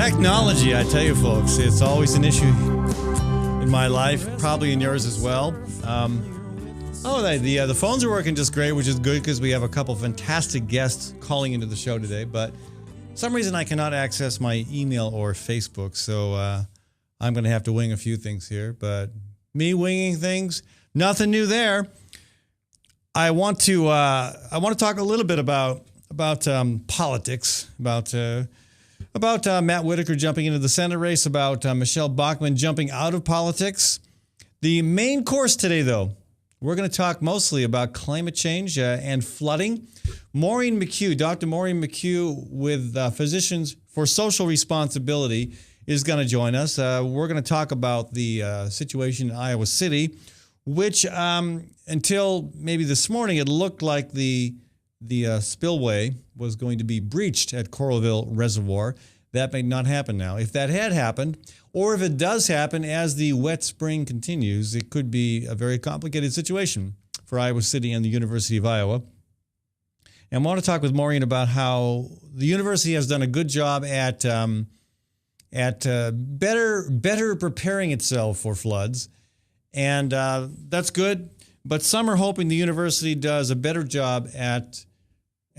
Technology, I tell you folks, it's always an issue in my life, probably in yours as well. The phones are working just great, which is good because we have a couple fantastic guests calling into the show today, but for some reason I cannot access my email or Facebook, so I'm going to have to wing a few things here, but me winging things, nothing new there. I want to talk a little bit about politics, about Matt Whitaker jumping into the Senate race, about Michelle Bachmann jumping out of politics. The main course today, though, we're going to talk mostly about climate change and flooding. Maureen McHugh, Dr. Maureen McHugh with Physicians for Social Responsibility is going to join us. We're going to talk about the situation in Iowa City, which until maybe this morning, it looked like the spillway was going to be breached at Coralville Reservoir. That may not happen now. If that had happened, or if it does happen as the wet spring continues, it could be a very complicated situation for Iowa City and the University of Iowa. And I want to talk with Maureen about how the university has done a good job at better preparing itself for floods. And that's good. But some are hoping the university does a better job at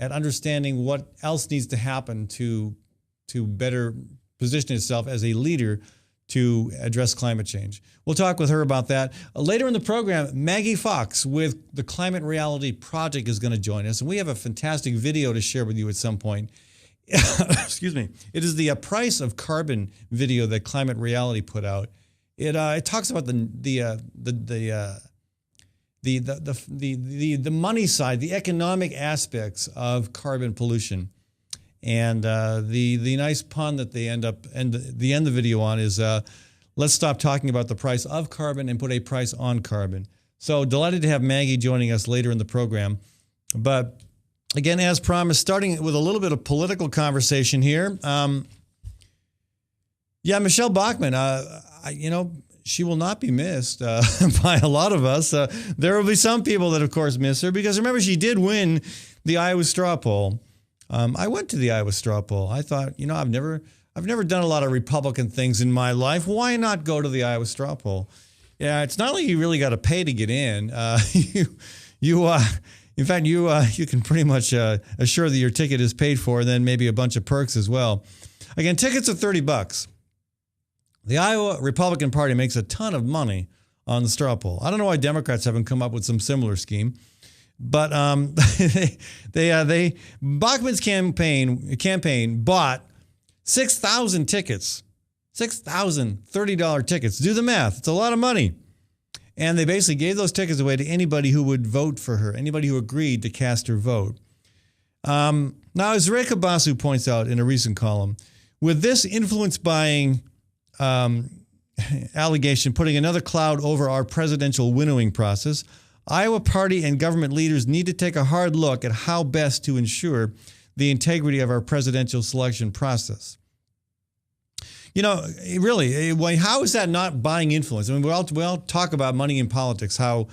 understanding what else needs to happen to better position itself as a leader to address climate change. We'll talk with her about that. Later in the program, Maggie Fox with the Climate Reality Project is going to join us, and we have a fantastic video to share with you at some point. Excuse me. It is the Price of Carbon video that Climate Reality put out. It talks about the money side, the economic aspects of carbon pollution. And the nice pun that they end the video on is let's stop talking about the price of carbon and put a price on carbon. So delighted to have Maggie joining us later in the program. But again, as promised, starting with a little bit of political conversation here. Michelle Bachmann, she will not be missed by a lot of us. There will be some people that, of course, miss her because remember, she did win the Iowa straw poll. I went to the Iowa straw poll. I thought, I've never done a lot of Republican things in my life. Why not go to the Iowa straw poll? Yeah, it's not like you really got to pay to get in. In fact, you can pretty much assure that your ticket is paid for, and then maybe a bunch of perks as well. Again, tickets are $30. The Iowa Republican Party makes a ton of money on the straw poll. I don't know why Democrats haven't come up with some similar scheme. But Bachmann's campaign bought 6,000 tickets, 6,000 $30 tickets. Do the math. It's a lot of money. And they basically gave those tickets away to anybody who would vote for her, anybody who agreed to cast her vote. Now, as Reka Basu points out in a recent column, with this influence buying allegation putting another cloud over our presidential winnowing process, Iowa party and government leaders need to take a hard look at how best to ensure the integrity of our presidential selection process. Really, how is that not buying influence? I mean, we all talk about money in politics, how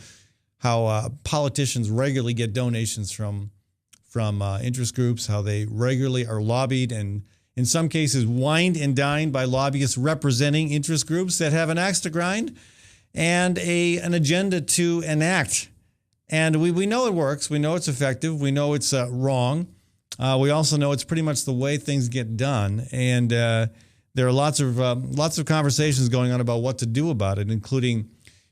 politicians regularly get donations from interest groups, how they regularly are lobbied and in some cases wined and dined by lobbyists representing interest groups that have an axe to grind and an agenda to enact. And we know it works. We know it's effective. We know it's wrong. We also know it's pretty much the way things get done. And there are lots of conversations going on about what to do about it, including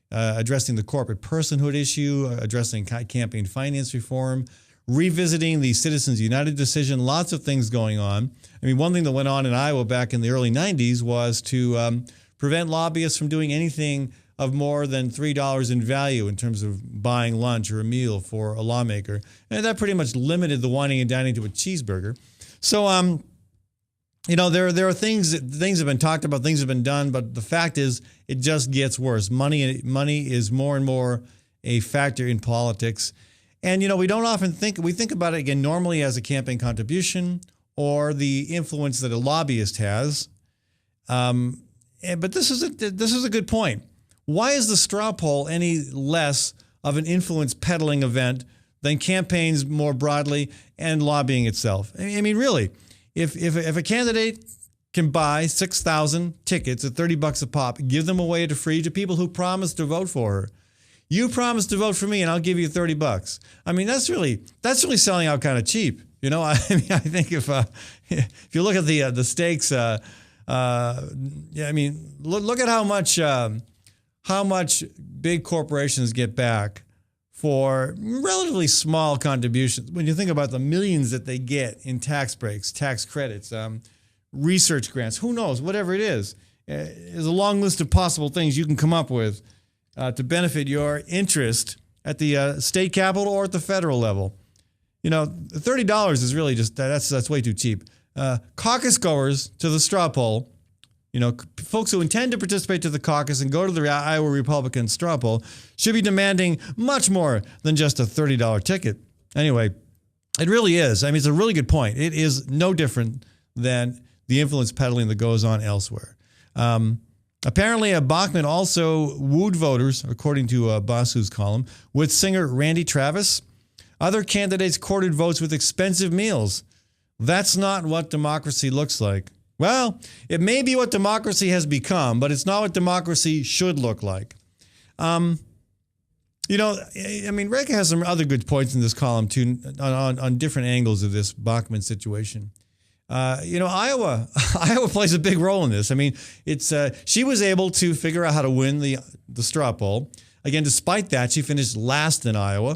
addressing the corporate personhood issue, addressing campaign finance reform, revisiting the Citizens United decision, lots of things going on. I mean, one thing that went on in Iowa back in the early 90s was to prevent lobbyists from doing anything of more than $3 in value in terms of buying lunch or a meal for a lawmaker. And that pretty much limited the wining and dining to a cheeseburger. So, there are things have been talked about, things have been done, but the fact is it just gets worse. Money is more and more a factor in politics. And, we don't often we think about it again normally as a campaign contribution or the influence that a lobbyist has. But this is a good point. Why is the straw poll any less of an influence peddling event than campaigns more broadly and lobbying itself? I mean, really, if a candidate can buy 6,000 tickets at $30 a pop, give them away to free to people who promised to vote for her. You promised to vote for me, and I'll give you $30. I mean, that's really selling out kind of cheap. You know, I mean, I think if you look at the stakes, yeah, I mean, look at how much big corporations get back for relatively small contributions. When you think about the millions that they get in tax breaks, tax credits, research grants, who knows, whatever it is. There's a long list of possible things you can come up with to benefit your interest at the state capitol or at the federal level. You know, $30 is really just, that's way too cheap. Caucus goers to the straw poll, you know, folks who intend to participate to the caucus and go to the Iowa Republican straw poll should be demanding much more than just a $30 ticket. Anyway, it really is. I mean, it's a really good point. It is no different than the influence peddling that goes on elsewhere. Apparently, Bachmann also wooed voters, according to Basu's column, with singer Randy Travis. Other candidates courted votes with expensive meals. That's not what democracy looks like. Well, it may be what democracy has become, but it's not what democracy should look like. You know, I mean, Reka has some other good points in this column, too, on different angles of this Bachmann situation. You know, Iowa plays a big role in this. I mean, it's she was able to figure out how to win the straw poll. Again, despite that, she finished last in Iowa.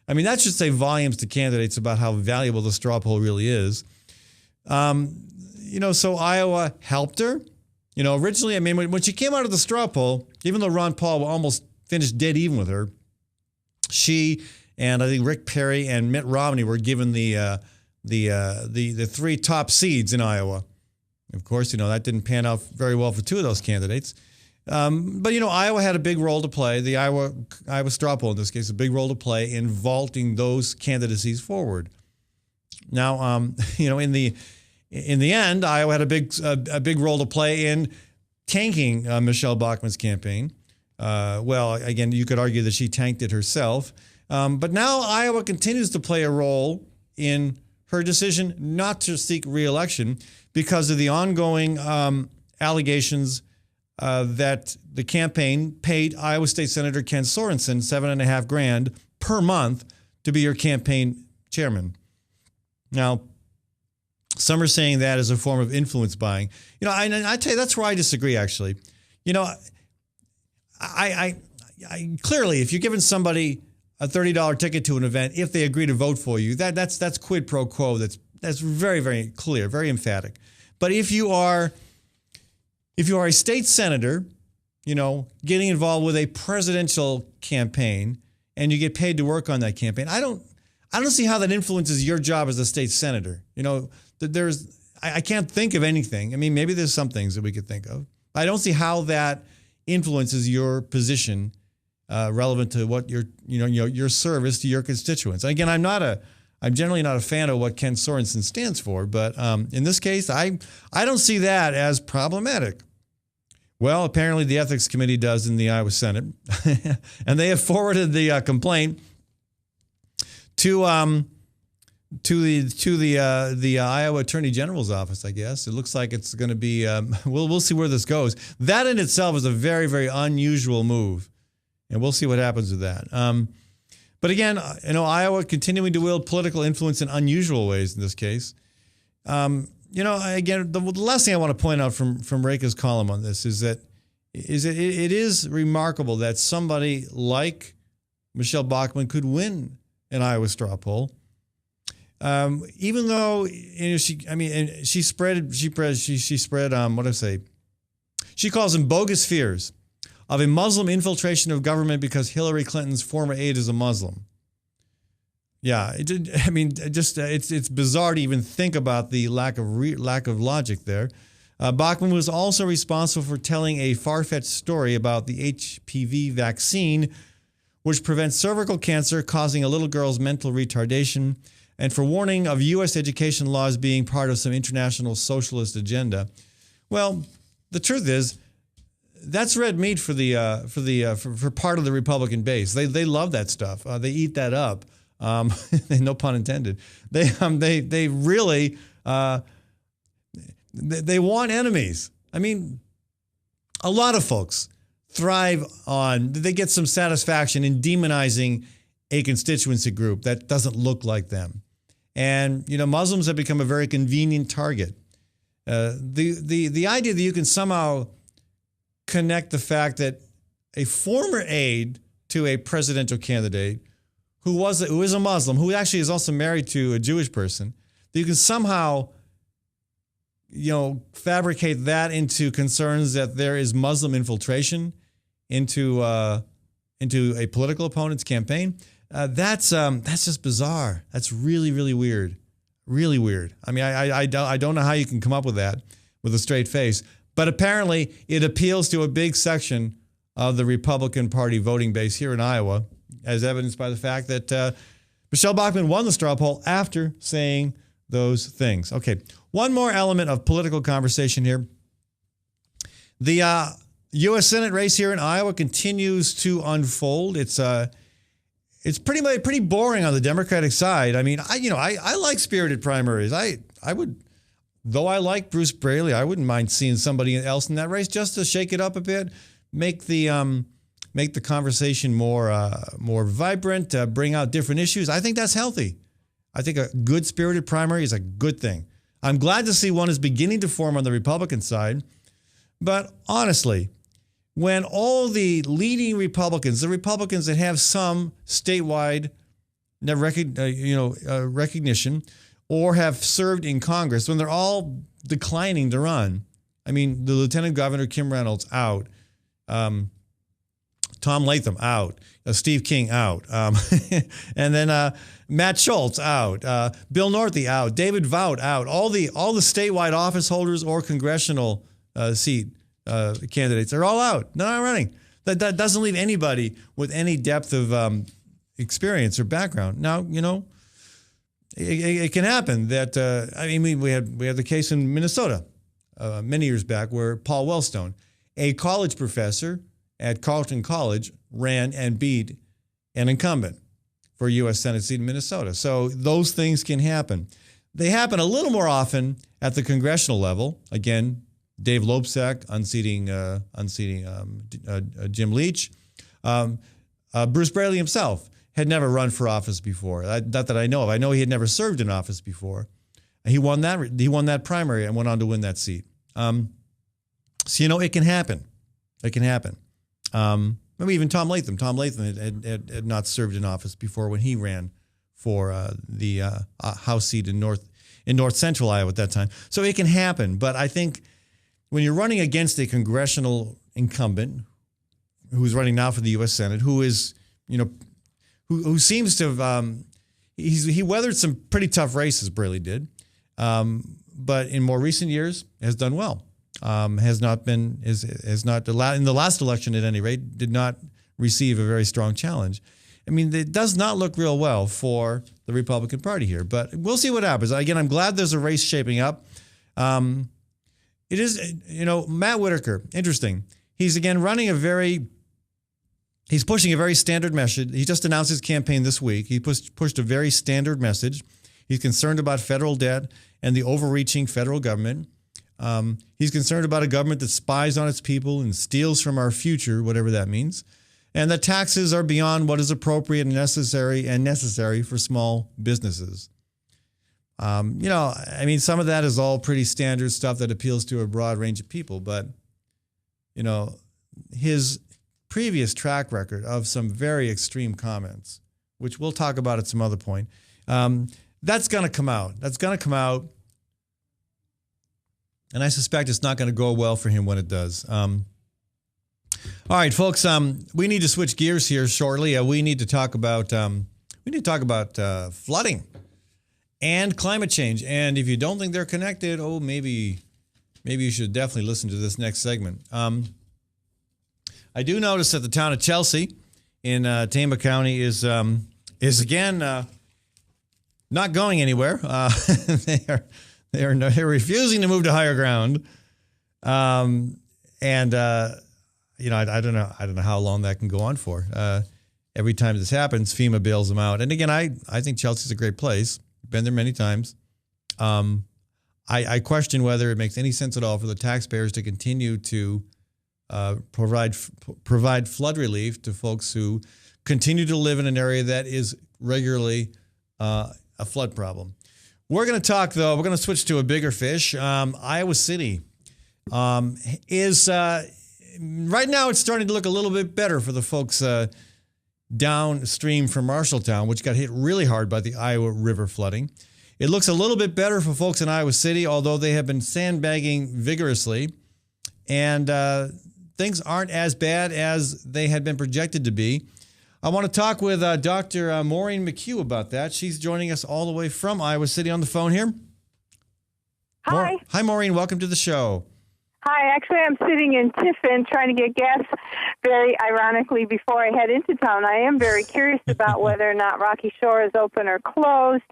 I mean, that should say volumes to candidates about how valuable the straw poll really is. You know, so Iowa helped her. You know, originally, I mean, when she came out of the straw poll, even though Ron Paul almost finished dead even with her, she and I think Rick Perry and Mitt Romney were given the three top seeds in Iowa. Of course, you know, that didn't pan out very well for two of those candidates. But, you know, Iowa had a big role to play. The Iowa straw poll, in this case, a big role to play in vaulting those candidacies forward. Now, you know, in the end, Iowa had a big role to play in tanking Michelle Bachmann's campaign. Well, again, you could argue that she tanked it herself. But now Iowa continues to play a role in her decision not to seek re-election because of the ongoing allegations that the campaign paid Iowa State Senator Ken Sorensen $7,500 per month to be your campaign chairman. Now, some are saying that as a form of influence buying. You know, I tell you, that's where I disagree, actually. You know, I clearly, if you're giving somebody a $30 ticket to an event, if they agree to vote for you, that's quid pro quo. That's very, very clear, very emphatic. But if you are a state senator, you know, getting involved with a presidential campaign and you get paid to work on that campaign, I don't see how that influences your job as a state senator. You know, I can't think of anything. I mean, maybe there's some things that we could think of. I don't see how that influences your position relevant to what your service to your constituents. Again, I'm generally not a fan of what Ken Sorensen stands for, but in this case, I don't see that as problematic. Well, apparently the Ethics Committee does in the Iowa Senate, and they have forwarded the complaint to the Iowa Attorney General's office. I guess it looks like it's going to be. We'll see where this goes. That in itself is a very, very unusual move, and we'll see what happens with that. But again, you know, Iowa continuing to wield political influence in unusual ways in this case. You know, again, the last thing I want to point out from Reka's column on this is that it is remarkable that somebody like Michelle Bachmann could win an Iowa straw poll, even though she spread she calls them bogus fears of a Muslim infiltration of government because Hillary Clinton's former aide is a Muslim. Yeah, it's bizarre to even think about the lack of logic there. Bachmann was also responsible for telling a far-fetched story about the HPV vaccine, which prevents cervical cancer, causing a little girl's mental retardation, and for warning of U.S. education laws being part of some international socialist agenda. Well, the truth is, that's red meat for part of the Republican base. They love that stuff. They eat that up. No pun intended. They really They want enemies. I mean, a lot of folks thrive on, they get some satisfaction in demonizing a constituency group that doesn't look like them. And, Muslims have become a very convenient target. The idea that you can somehow connect the fact that a former aide to a presidential candidate who is a Muslim, who actually is also married to a Jewish person, that you can somehow fabricate that into concerns that there is Muslim infiltration into a political opponent's campaign. That's just bizarre. That's really, really weird. Really weird. I mean, I don't know how you can come up with that with a straight face, but apparently it appeals to a big section of the Republican Party voting base here in Iowa, as evidenced by the fact that Michelle Bachmann won the straw poll after saying those things. Okay, one more element of political conversation here. The U.S. Senate race here in Iowa continues to unfold. It's pretty boring on the Democratic side. I mean, I like spirited primaries. I would, though I like Bruce Braley, I wouldn't mind seeing somebody else in that race just to shake it up a bit, make the conversation more vibrant, bring out different issues. I think that's healthy. I think a good spirited primary is a good thing. I'm glad to see one is beginning to form on the Republican side. But honestly, when all the leading Republicans, the Republicans that have some statewide recognition or have served in Congress, when they're all declining to run, I mean, the Lieutenant Governor Kim Reynolds out, Tom Latham out, Steve King out, and then Matt Schultz out, Bill Northey out, David Vaught out, all the statewide office holders or congressional seat candidates are all out. They're not running. That doesn't leave anybody with any depth of experience or background. Now, it can happen that we had the case in Minnesota many years back where Paul Wellstone, a college professor at Carleton College, ran and beat an incumbent for a U.S. Senate seat in Minnesota. So those things can happen. They happen a little more often at the congressional level. Again, Dave Loebsack unseating Jim Leach. Bruce Braley himself had never run for office before. Not that I know of. I know he had never served in office before. He won that primary and went on to win that seat. So it can happen. It can happen. Maybe even Tom Latham. Tom Latham had not served in office before when he ran for the House seat in North Central Iowa at that time. So it can happen. But I think when you're running against a congressional incumbent who's running now for the U.S. Senate, who is, who seems to have, he weathered some pretty tough races, Braley did, but in more recent years has done well. Has not in the last election at any rate, did not receive a very strong challenge. I mean, it does not look real well for the Republican Party here, but we'll see what happens. Again, I'm glad there's a race shaping up. It is, Matt Whitaker, interesting. He's again he's pushing a very standard message. He just announced his campaign this week. He pushed a very standard message. He's concerned about federal debt and the overreaching federal government. He's concerned about a government that spies on its people and steals from our future, whatever that means, and that taxes are beyond what is appropriate and necessary for small businesses. Some of that is all pretty standard stuff that appeals to a broad range of people, but, his previous track record of some very extreme comments, which we'll talk about at some other point, that's going to come out. And I suspect it's not going to go well for him when it does. All right, folks. We need to switch gears here shortly. We need to talk about flooding and climate change. And if you don't think they're connected, maybe you should definitely listen to this next segment. I do notice that the town of Chelsea in Tama County is again not going anywhere. They're refusing to move to higher ground, I don't know how long that can go on for. Every time this happens, FEMA bails them out. And again, I think Chelsea's a great place. Been there many times. I question whether it makes any sense at all for the taxpayers to continue to provide flood relief to folks who continue to live in an area that is regularly a flood problem. We're going to talk, though. We're going to switch to a bigger fish. Iowa City is right now. It's starting to look a little bit better for the folks downstream from Marshalltown, which got hit really hard by the Iowa River flooding. It looks a little bit better for folks in Iowa City, although they have been sandbagging vigorously, and things aren't as bad as they had been projected to be. I want to talk with Dr. Maureen McHugh about that. She's joining us all the way from Iowa City on the phone here. Hi. Hi, Maureen. Welcome to the show. Hi. Actually, I'm sitting in Tiffin trying to get gas, very ironically, before I head into town. I am very curious about whether or not Rocky Shore is open or closed.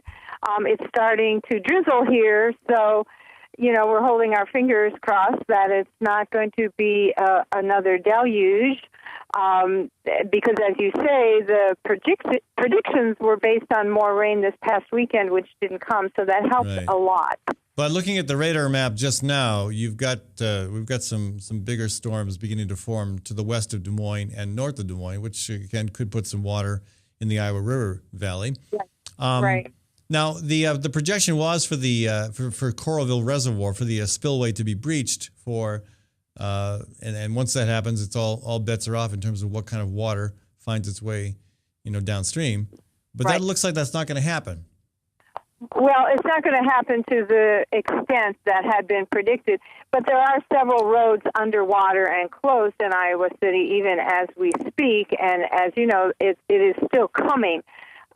It's starting to drizzle here, so, we're holding our fingers crossed that it's not going to be another deluge. Because, as you say, the predictions were based on more rain this past weekend, which didn't come, so that helped a lot. But looking at the radar map just now, we've got some bigger storms beginning to form to the west of Des Moines and north of Des Moines, which again could put some water in the Iowa River Valley. Yes. Right. Now the projection was for the for Coralville Reservoir for the spillway to be breached for. And once that happens, it's all bets are off in terms of what kind of water finds its way, downstream. But that looks like that's not going to happen. Well, it's not going to happen to the extent that had been predicted. But there are several roads underwater and closed in Iowa City, even as we speak. And as you know, it is still coming.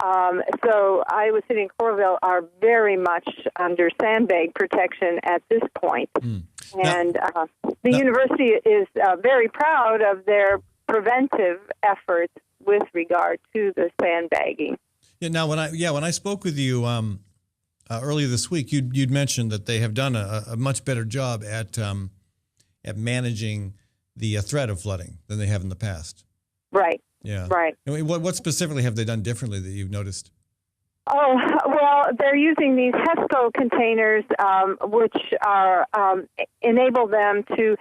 So Iowa City and Coralville are very much under sandbag protection at this point. And the university is very proud of their preventive efforts with regard to the sandbagging. Yeah. Now, when I spoke with you earlier this week, you'd mentioned that they have done a much better job at managing the threat of flooding than they have in the past. Right. Yeah. Right. What specifically have they done differently that you've noticed? Oh, well, they're using these HESCO containers, which are enable them to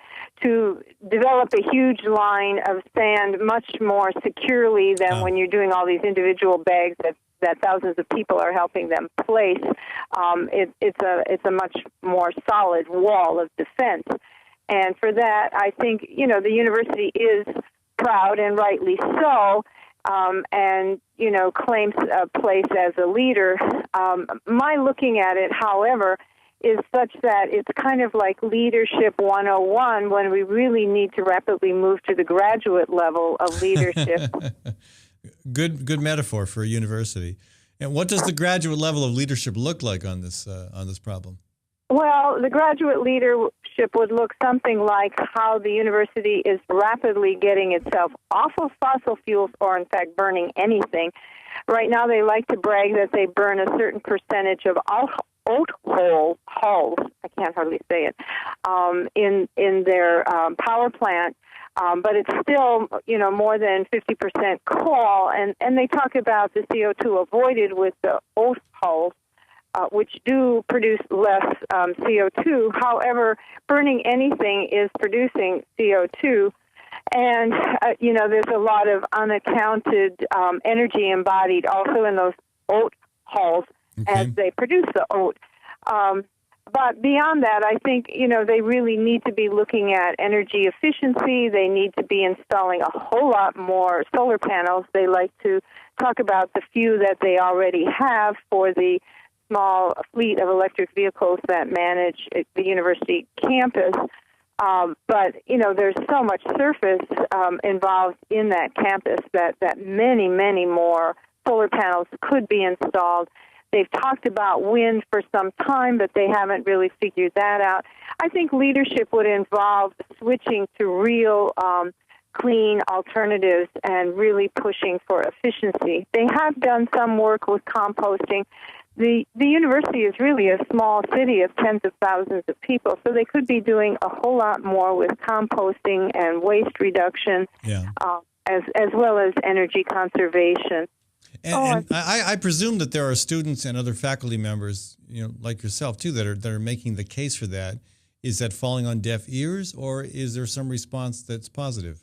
develop a huge line of sand much more securely than when you're doing all these individual bags that thousands of people are helping them place. It's a much more solid wall of defense. And for that, I think, the university is proud, and rightly so, and, claims a place as a leader. My looking at it, however, is such that it's kind of like Leadership 101 when we really need to rapidly move to the graduate level of leadership. Good metaphor for a university. And what does the graduate level of leadership look like on this problem? Well, the graduate leadership would look something like how the university is rapidly getting itself off of fossil fuels, or in fact burning anything. Right now they like to brag that they burn a certain percentage of oat hulls, I can't hardly say it, in their power plant. But it's still, more than 50% coal, and they talk about the CO2 avoided with the oat hulls, which do produce less CO2. However, burning anything is producing CO2. And, there's a lot of unaccounted energy embodied also in those oat hulls as they produce the oat. But beyond that, I think, they really need to be looking at energy efficiency. They need to be installing a whole lot more solar panels. They like to talk about the few that they already have for the small fleet of electric vehicles that manage the university campus. But, there's so much surface involved in that campus that many, many more solar panels could be installed. They've talked about wind for some time, but they haven't really figured that out. I think leadership would involve switching to real clean alternatives and really pushing for efficiency. They have done some work with composting. The university is really a small city of tens of thousands of people, so they could be doing a whole lot more with composting and waste reduction, as well as energy conservation. And I presume that there are students and other faculty members, like yourself too, that are making the case for that. Is that falling on deaf ears, or is there some response that's positive?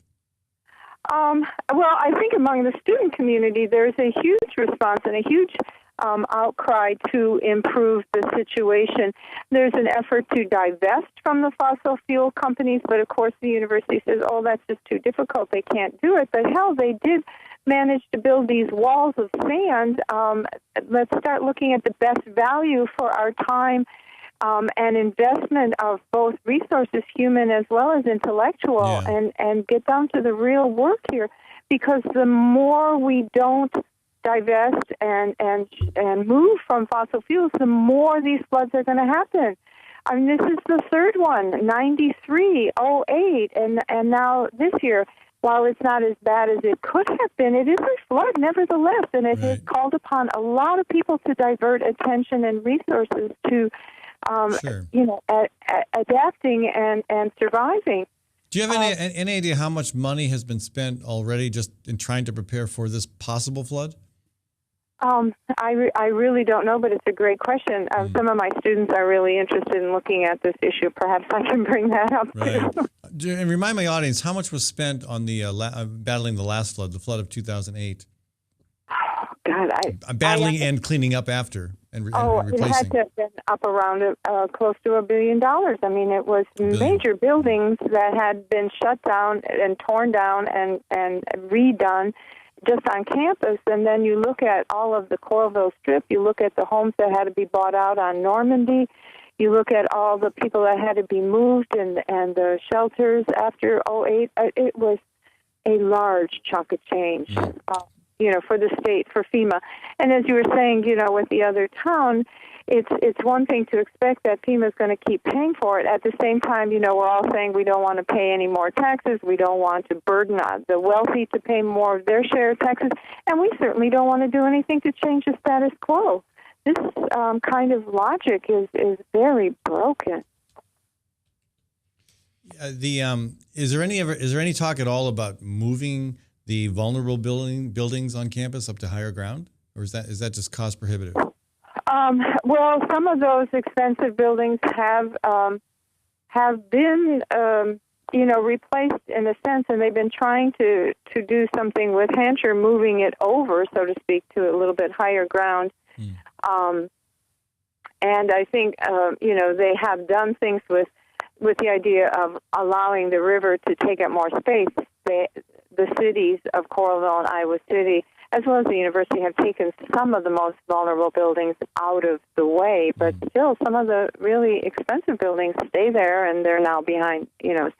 Well, I think among the student community, there's a huge response and a huge outcry to improve the situation. There's an effort to divest from the fossil fuel companies, but of course the university says, oh, that's just too difficult. They can't do it. But hell, they did manage to build these walls of sand. Let's start looking at the best value for our time and investment of both resources, human as well as intellectual, and get down to the real work here. Because the more we don't divest and move from fossil fuels, the more these floods are going to happen. I mean, this is the third one, 93, '08, and now this year. While it's not as bad as it could have been, it is a flood nevertheless, and it has called upon a lot of people to divert attention and resources to, adapting and surviving. Do you have any idea how much money has been spent already just in trying to prepare for this possible flood? I really don't know, but it's a great question. Some of my students are really interested in looking at this issue. Perhaps I can bring that up too. And remind my audience, how much was spent on the battling the last flood, the flood of 2008? Oh, God, battling and cleaning up after and replacing. It had to have been up around close to $1 billion. I mean, it was major buildings that had been shut down and torn down and redone just on campus. And then you look at all of the Coralville Strip, you look at the homes that had to be bought out on Normandy, you look at all the people that had to be moved and the shelters after '08. It was a large chunk of change, for the state, for FEMA. And as you were saying, with the other town, it's one thing to expect that FEMA is going to keep paying for it. At the same time, we're all saying we don't want to pay any more taxes. We don't want to burden the wealthy to pay more of their share of taxes. And we certainly don't want to do anything to change the status quo. This kind of logic is very broken. Is there any talk at all about moving the vulnerable buildings on campus up to higher ground, or is that just cost prohibitive? Well, some of those expensive buildings have been replaced in a sense, and they've been trying to do something with Hampshire, moving it over, so to speak, to a little bit higher ground. And I think they have done things with the idea of allowing the river to take up more space. The cities of Coralville and Iowa City, as well as the university, have taken some of the most vulnerable buildings out of the way, but still some of the really expensive buildings stay there, and they're now behind,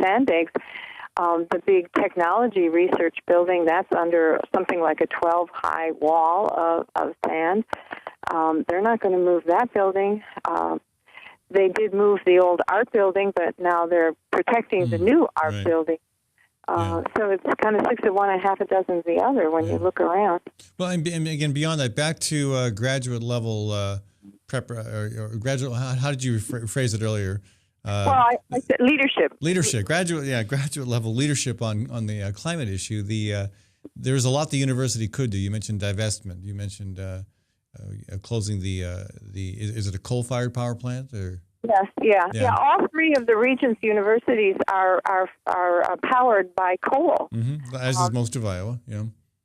sandbags. The big technology research building, that's under something like a 12-high wall of sand. They're not going to move that building. They did move the old art building, but now they're protecting the new art building. So it's kind of 6 of one and half a dozen of the other when you look around. Well, and again, beyond that, back to graduate level prep or graduate. How did you phrase it earlier? I said leadership. Leadership, graduate level leadership on the climate issue. There's a lot the university could do. You mentioned divestment. You mentioned closing the is it a coal-fired power plant or? Yes, yeah. All three of the Regents universities are powered by coal. Mm-hmm. As is most of Iowa.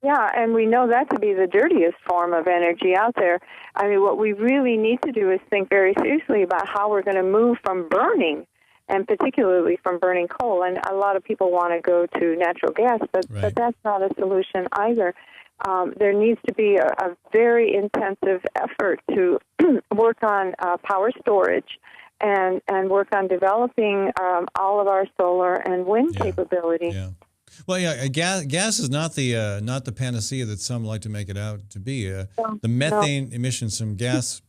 Yeah, and we know that to be the dirtiest form of energy out there. I mean, what we really need to do is think very seriously about how we're going to move from burning, and particularly from burning coal. And a lot of people want to go to natural gas, but that's not a solution either. There needs to be a very intensive effort to work on power storage and work on developing all of our solar and wind capability. Yeah. Well, gas is not the panacea that some like to make it out to be. The methane emissions from gas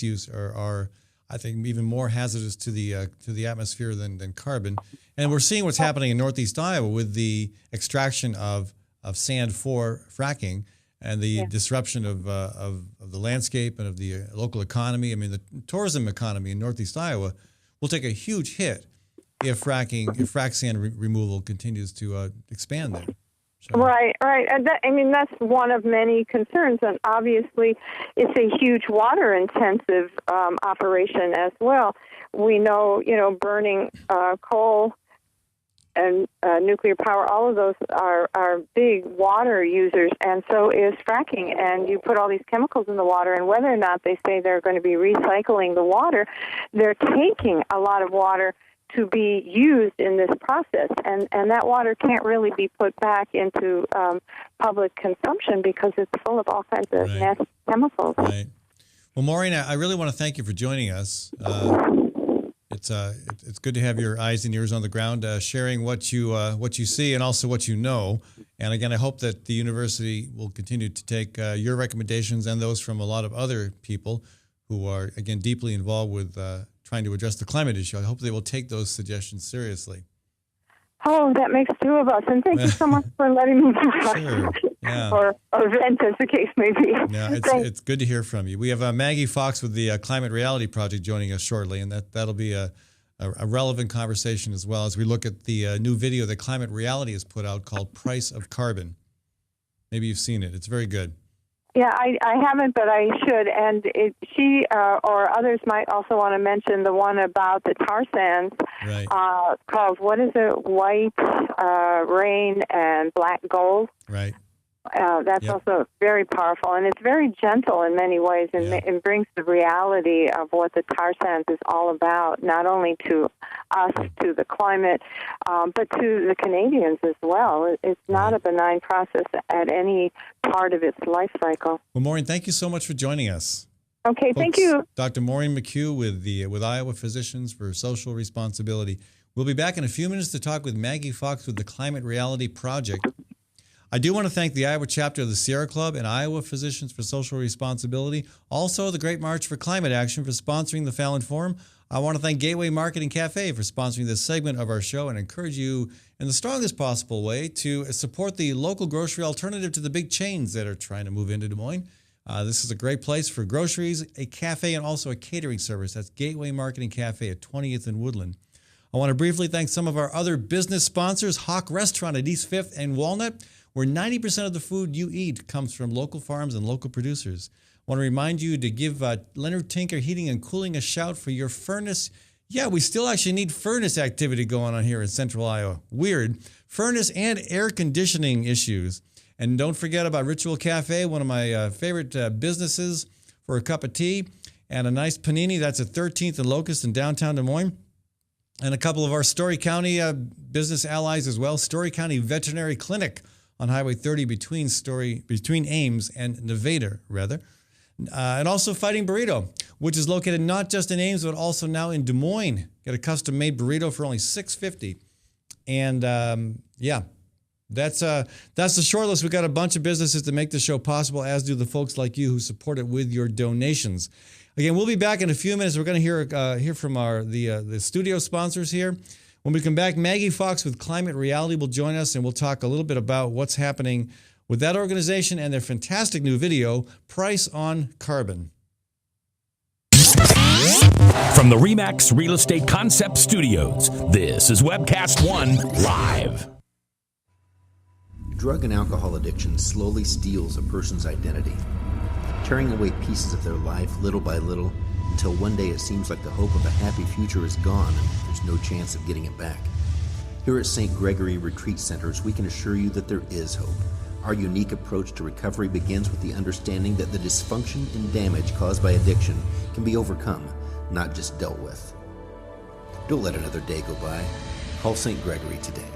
use are I think even more hazardous to the atmosphere than carbon. And we're seeing what's happening in Northeast Iowa with the extraction of sand for fracking and the disruption of the landscape and of the local economy. I mean, the tourism economy in Northeast Iowa will take a huge hit if frac sand removal continues to expand there. So. Right. And that's one of many concerns, and obviously it's a huge water-intensive operation as well. We know, burning coal and nuclear power, all of those are big water users, and so is fracking. And you put all these chemicals in the water, and whether or not they say they're going to be recycling the water, they're taking a lot of water to be used in this process, and that water can't really be put back into public consumption because it's full of all kinds of nasty chemicals. Right. Well, Maureen, I really want to thank you for joining us. It's good to have your eyes and ears on the ground, sharing what you see and also what you know. And again, I hope that the university will continue to take your recommendations and those from a lot of other people who are, again, deeply involved with trying to address the climate issue. I hope they will take those suggestions seriously. Oh, that makes two of us. And thank you so much for letting me talk. Sure. Yeah. or vent, as the case may be. Yeah, it's good to hear from you. We have Maggie Fox with the Climate Reality Project joining us shortly, and that'll be a relevant conversation as well as we look at the new video that Climate Reality has put out called Price of Carbon. Maybe you've seen it. It's very good. Yeah, I haven't, but I should. And she or others might also want to mention the one about the tar sands, right. Called, what is it, White Rain and Black Gold. Right. That's also very powerful, and it's very gentle in many ways, and it brings the reality of what the tar sands is all about, not only to us, to the climate, but to the Canadians as well. It's not a benign process at any part of its life cycle. Well, Maureen, thank you so much for joining us. Okay, Folks, thank you. Dr. Maureen McHugh with Iowa Physicians for Social Responsibility. We'll be back in a few minutes to talk with Maggie Fox with the Climate Reality Project. I do want to thank the Iowa chapter of the Sierra Club and Iowa Physicians for Social Responsibility. Also, the Great March for Climate Action for sponsoring the Fallon Forum. I want to thank Gateway Market and Cafe for sponsoring this segment of our show and encourage you in the strongest possible way to support the local grocery alternative to the big chains that are trying to move into Des Moines. This is a great place for groceries, a cafe, and also a catering service. That's Gateway Market and Cafe at 20th and Woodland. I want to briefly thank some of our other business sponsors, Hawk Restaurant at East 5th and Walnut, where 90% of the food you eat comes from local farms and local producers. I want to remind you to give Leonard Tinker Heating and Cooling a shout for your furnace. Yeah, we still actually need furnace activity going on here in Central Iowa. Weird. Furnace and air conditioning issues. And don't forget about Ritual Cafe, one of my favorite businesses for a cup of tea, and a nice panini. That's at 13th and Locust in downtown Des Moines. And a couple of our Story County business allies as well. Story County Veterinary Clinic on Highway 30 between Ames and Nevada, rather. And also Fighting Burrito, which is located not just in Ames, but also now in Des Moines. Get a custom-made burrito for only $6.50. And, that's the short list. We've got a bunch of businesses to make the show possible, as do the folks like you who support it with your donations. Again, we'll be back in a few minutes. We're going to hear from the studio sponsors here. When we come back, Maggie Fox with Climate Reality will join us, and we'll talk a little bit about what's happening with that organization and their fantastic new video, Price on Carbon. From the RE/MAX Real Estate Concept Studios, this is Webcast One Live. Drug and alcohol addiction slowly steals a person's identity, tearing away pieces of their life little by little until one day it seems like the hope of a happy future is gone and there's no chance of getting it back. Here at St. Gregory Retreat Centers, we can assure you that there is hope. Our unique approach to recovery begins with the understanding that the dysfunction and damage caused by addiction can be overcome, not just dealt with. Don't let another day go by. Call St. Gregory today.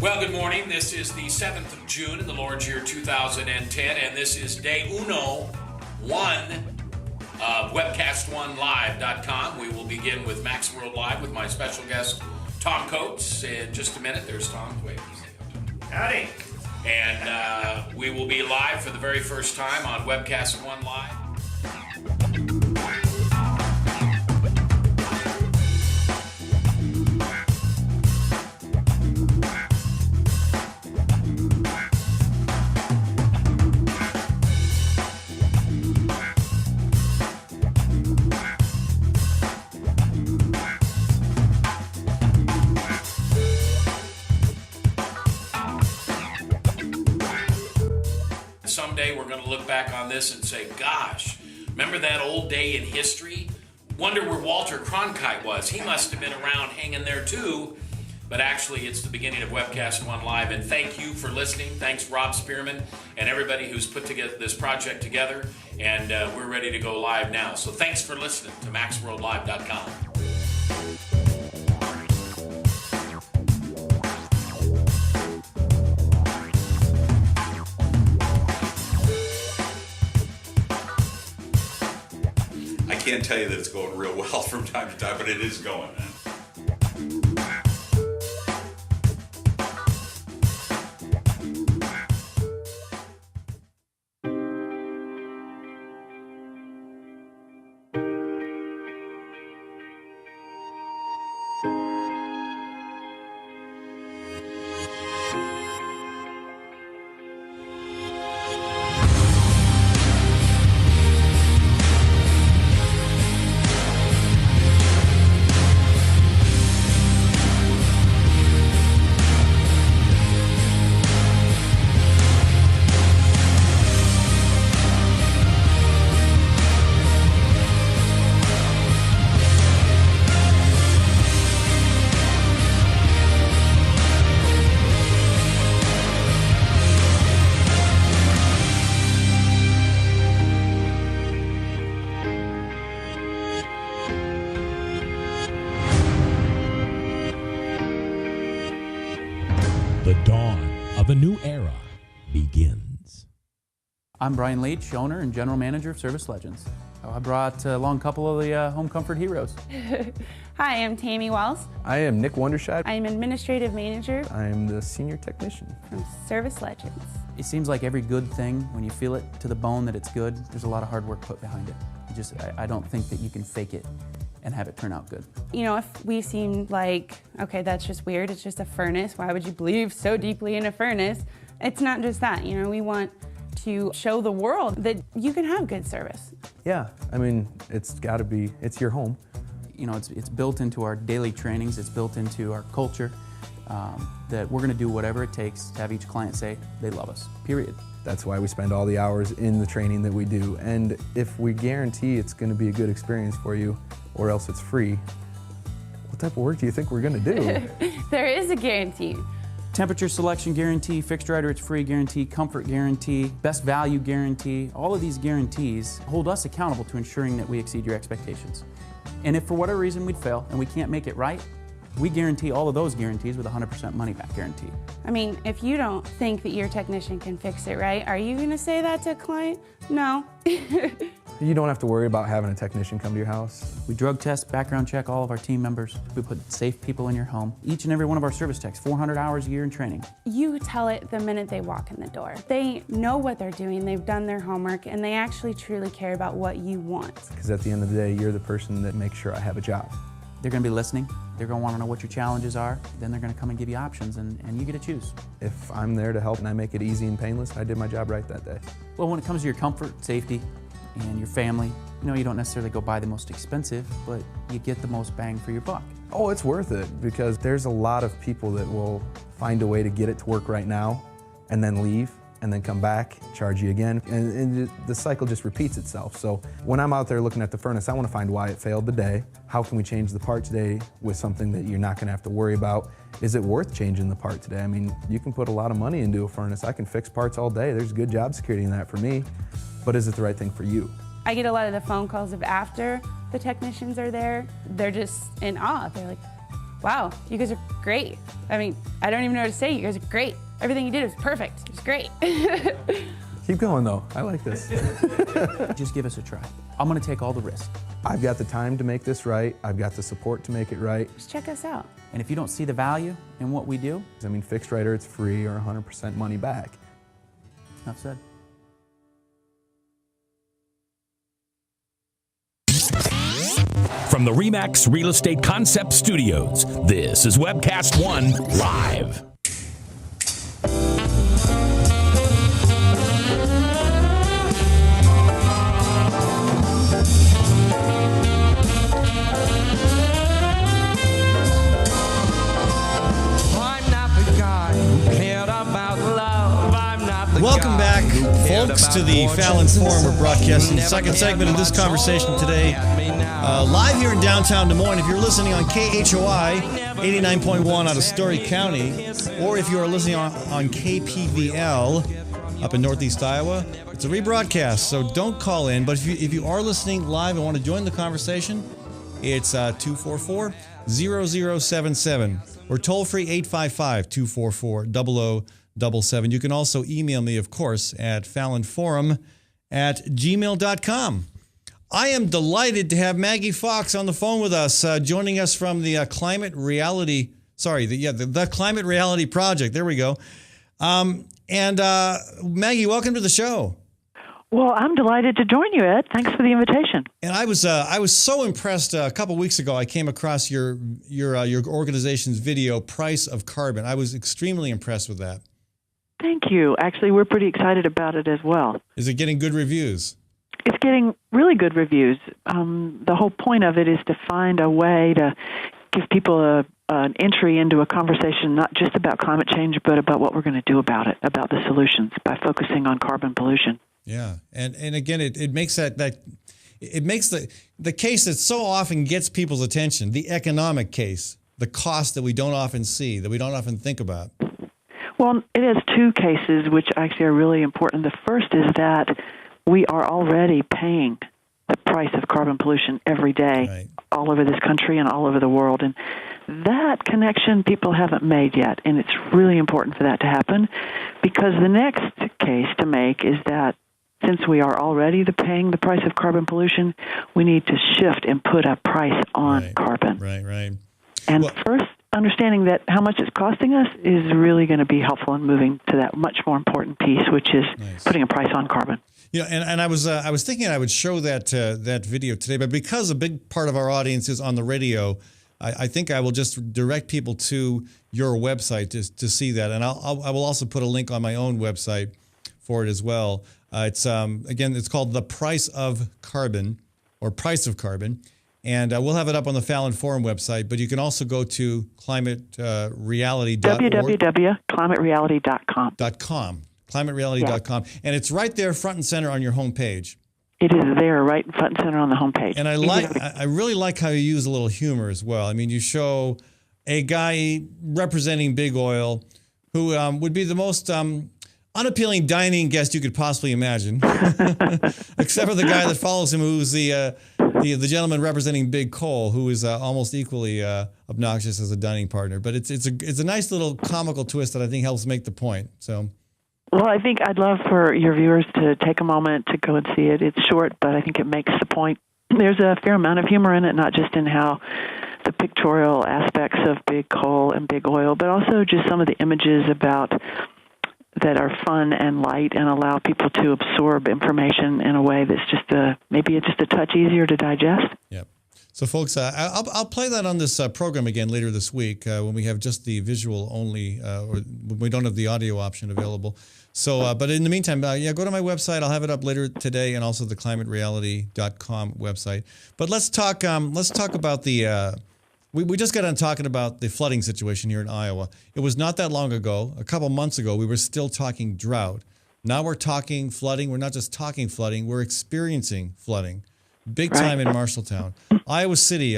Well, good morning. This is the 7th of June in the Lord's year 2010, and this is day 1 of webcast1live.com. We will begin with Max World Live with my special guest, Tom Coates. In just a minute, there's Tom. Wait. Howdy. And we will be live for the very first time on Webcast One Live. we're going to look back on this and say, gosh, remember that old day in history? Wonder where Walter Cronkite was. He must have been around hanging there too. But actually, it's the beginning of Webcast One Live. And thank you for listening. Thanks, Rob Spearman, and everybody who's put together this project together. And we're ready to go live now. So thanks for listening to MaxWorldLive.com. I can't tell you that it's going real well from time to time, but it is going. The dawn of a new era begins. I'm Brian Leach, owner and general manager of Service Legends. I brought along a couple of the home comfort heroes. Hi, I'm Tammy Wells. I am Nick Wondershide. I'm administrative manager I am the senior technician. from Service Legends. It seems like every good thing, when you feel it to the bone that it's good, there's a lot of hard work put behind it. I don't think that you can fake it and have it turn out good. You know, if we seem like, okay, that's just weird, it's just a furnace, why would you believe so deeply in a furnace? It's not just that, you know, we want to show the world that you can have good service. Yeah, I mean, it's gotta be, it's your home. You know, it's built into our daily trainings, it's built into our culture, that we're gonna do whatever it takes to have each client say they love us, period. That's why we spend all the hours in the training that we do. And if we guarantee it's gonna be a good experience for you, or else it's free, what type of work do you think we're gonna do? There is a guarantee. Temperature selection guarantee, fixed right or it's free guarantee, comfort guarantee, best value guarantee. All of these guarantees hold us accountable to ensuring that we exceed your expectations. And if for whatever reason we fail and we can't make it right, we guarantee all of those guarantees with a 100% money back guarantee. I mean, if you don't think that your technician can fix it right, are you gonna say that to a client? No. You don't have to worry about having a technician come to your house. We drug test, background check all of our team members. We put safe people in your home. Each and every one of our service techs, 400 hours a year in training. You tell it the minute they walk in the door. They know what they're doing, they've done their homework, and they actually truly care about what you want. Because at the end of the day, you're the person that makes sure I have a job. They're gonna be listening. They're gonna wanna know what your challenges are. Then they're gonna come and give you options, and you get to choose. If I'm there to help and I make it easy and painless, I did my job right that day. Well, when it comes to your comfort, safety, and your family, you know, you don't necessarily go buy the most expensive, but you get the most bang for your buck. Oh, it's worth it, because there's a lot of people that will find a way to get it to work right now and then leave and then come back, charge you again, and the cycle just repeats itself. So when I'm out there looking at the furnace, I want to find why it failed today. How can we change the part today with something that you're not going to have to worry about? Is it worth changing the part today? I mean, you can put a lot of money into a furnace. I can fix parts all day. There's good job security in that for me, but is it the right thing for you? I get a lot of the phone calls of after the technicians are there. They're just in awe. They're like, wow, you guys are great. I mean, I don't even know what to say. You guys are great. Everything you did was perfect. It was great. Keep going though, I like this. Just give us a try. I'm gonna take all the risk. I've got the time to make this right. I've got the support to make it right. Just check us out. And if you don't see the value in what we do, I mean, fixed right or it's free or 100% money back. enough said. From the RE/MAX Real Estate Concept Studios, this is Webcast One Live. Welcome back. folks, to the Fallon Forum. We're broadcasting the second segment of this conversation today, live here in downtown Des Moines. If you're listening on KHOI 89.1 out of Story County, or if you are listening on KPVL up in Northeast Iowa, it's a rebroadcast, so don't call in. But if you are listening live and want to join the conversation, it's 244-0077 or toll-free 855-244-0077. You can also email me, of course, at fallonforum@gmail.com. I am delighted to have Maggie Fox on the phone with us, joining us from the Climate Reality Project. There we go. Maggie, welcome to the show. Well, I'm delighted to join you, Ed. Thanks for the invitation. And I was so impressed. A couple weeks ago, I came across your organization's video, Price of Carbon. I was extremely impressed with that. Thank you. Actually, we're pretty excited about it as well. Is it getting good reviews? It's getting really good reviews. The whole point of it is to find a way to give people an entry into a conversation, not just about climate change, but about what we're going to do about it, about the solutions, by focusing on carbon pollution. Yeah, and again, it makes it makes the case that so often gets people's attention, the economic case, the cost that we don't often see, that we don't often think about. Well, it has two cases which actually are really important. The first is that we are already paying the price of carbon pollution every day, all over this country and all over the world. And that connection people haven't made yet, and it's really important for that to happen, because the next case to make is that since we are already paying the price of carbon pollution, we need to shift and put a price on carbon. Right. And first, understanding that how much it's costing us is really going to be helpful in moving to that much more important piece, which is putting a price on carbon. You know, and I was thinking I would show that video today, but because a big part of our audience is on the radio, I think I will just direct people to your website to see that, and I will also put a link on my own website for it as well. It's again, it's called The Price of Carbon, or Price of Carbon, and we'll have it up on the Fallon Forum website. But you can also go to climatereality.org. www.climatereality.com. climatereality.com, and it's right there, front and center on your homepage. It is there, right in front and center on the homepage. And I really like how you use a little humor as well. I mean, you show a guy representing big oil who would be the most unappealing dining guest you could possibly imagine, except for the guy that follows him, who's the gentleman representing big coal, who is almost equally obnoxious as a dining partner. But it's a nice little comical twist that I think helps make the point. So. Well, I think I'd love for your viewers to take a moment to go and see it. It's short, but I think it makes the point. There's a fair amount of humor in it, not just in how the pictorial aspects of big coal and big oil, but also just some of the images that are fun and light and allow people to absorb information in a way that's maybe just a touch easier to digest. Yep. So, folks, I'll play that on this program again later this week when we have just the visual only, or when we don't have the audio option available. So, but in the meantime, go to my website. I'll have it up later today, and also the climatereality.com website. But let's talk about the. We just got on talking about the flooding situation here in Iowa. It was not that long ago, a couple months ago, we were still talking drought. Now we're talking flooding. We're not just talking flooding. We're experiencing flooding. Big time in Marshalltown. Iowa City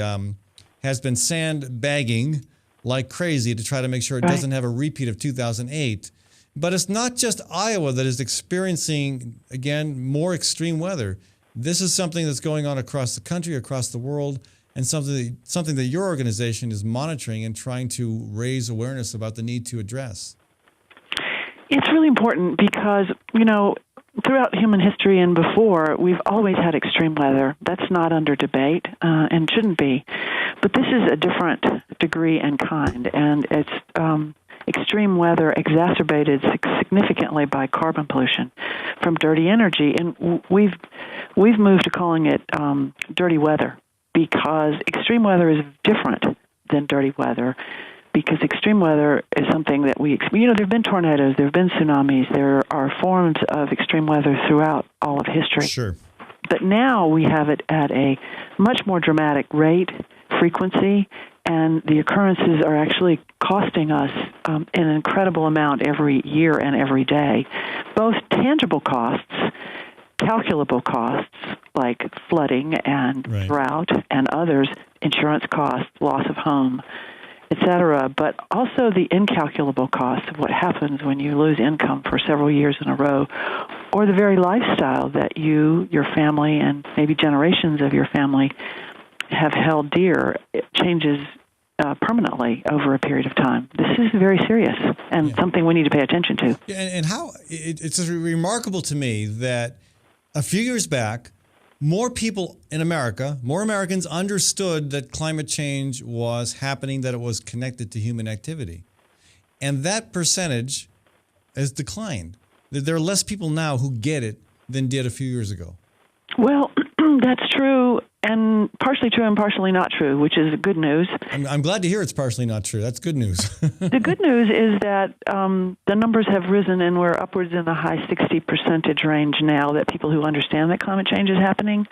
has been sandbagging like crazy to try to make sure it doesn't have a repeat of 2008. But it's not just Iowa that is experiencing, again, more extreme weather. This is something that's going on across the country, across the world, and something that your organization is monitoring and trying to raise awareness about the need to address. It's really important because, throughout human history and before, we've always had extreme weather. That's not under debate and shouldn't be. But this is a different degree and kind, and it's extreme weather exacerbated significantly by carbon pollution from dirty energy. And we've moved to calling it dirty weather, because extreme weather is different than dirty weather, because extreme weather is something that there have been tornadoes, there have been tsunamis, there are forms of extreme weather throughout all of history. Sure. But now we have it at a much more dramatic rate, frequency, and the occurrences are actually costing us an incredible amount every year and every day, both tangible costs, calculable costs like flooding and drought and others, insurance costs, loss of home, etc., but also the incalculable costs of what happens when you lose income for several years in a row, or the very lifestyle that you, your family, and maybe generations of your family have held dear. It changes permanently over a period of time. This is very serious and something we need to pay attention to. Yeah, and how it's remarkable to me that a few years back, more people in America, more Americans understood that climate change was happening, that it was connected to human activity. And that percentage has declined. There are less people now who get it than did a few years ago. Well, that's true, and partially true and partially not true, which is good news. I'm glad to hear it's partially not true. That's good news. The good news is that the numbers have risen, and we're upwards in the high 60% range now that people who understand that climate change is happening.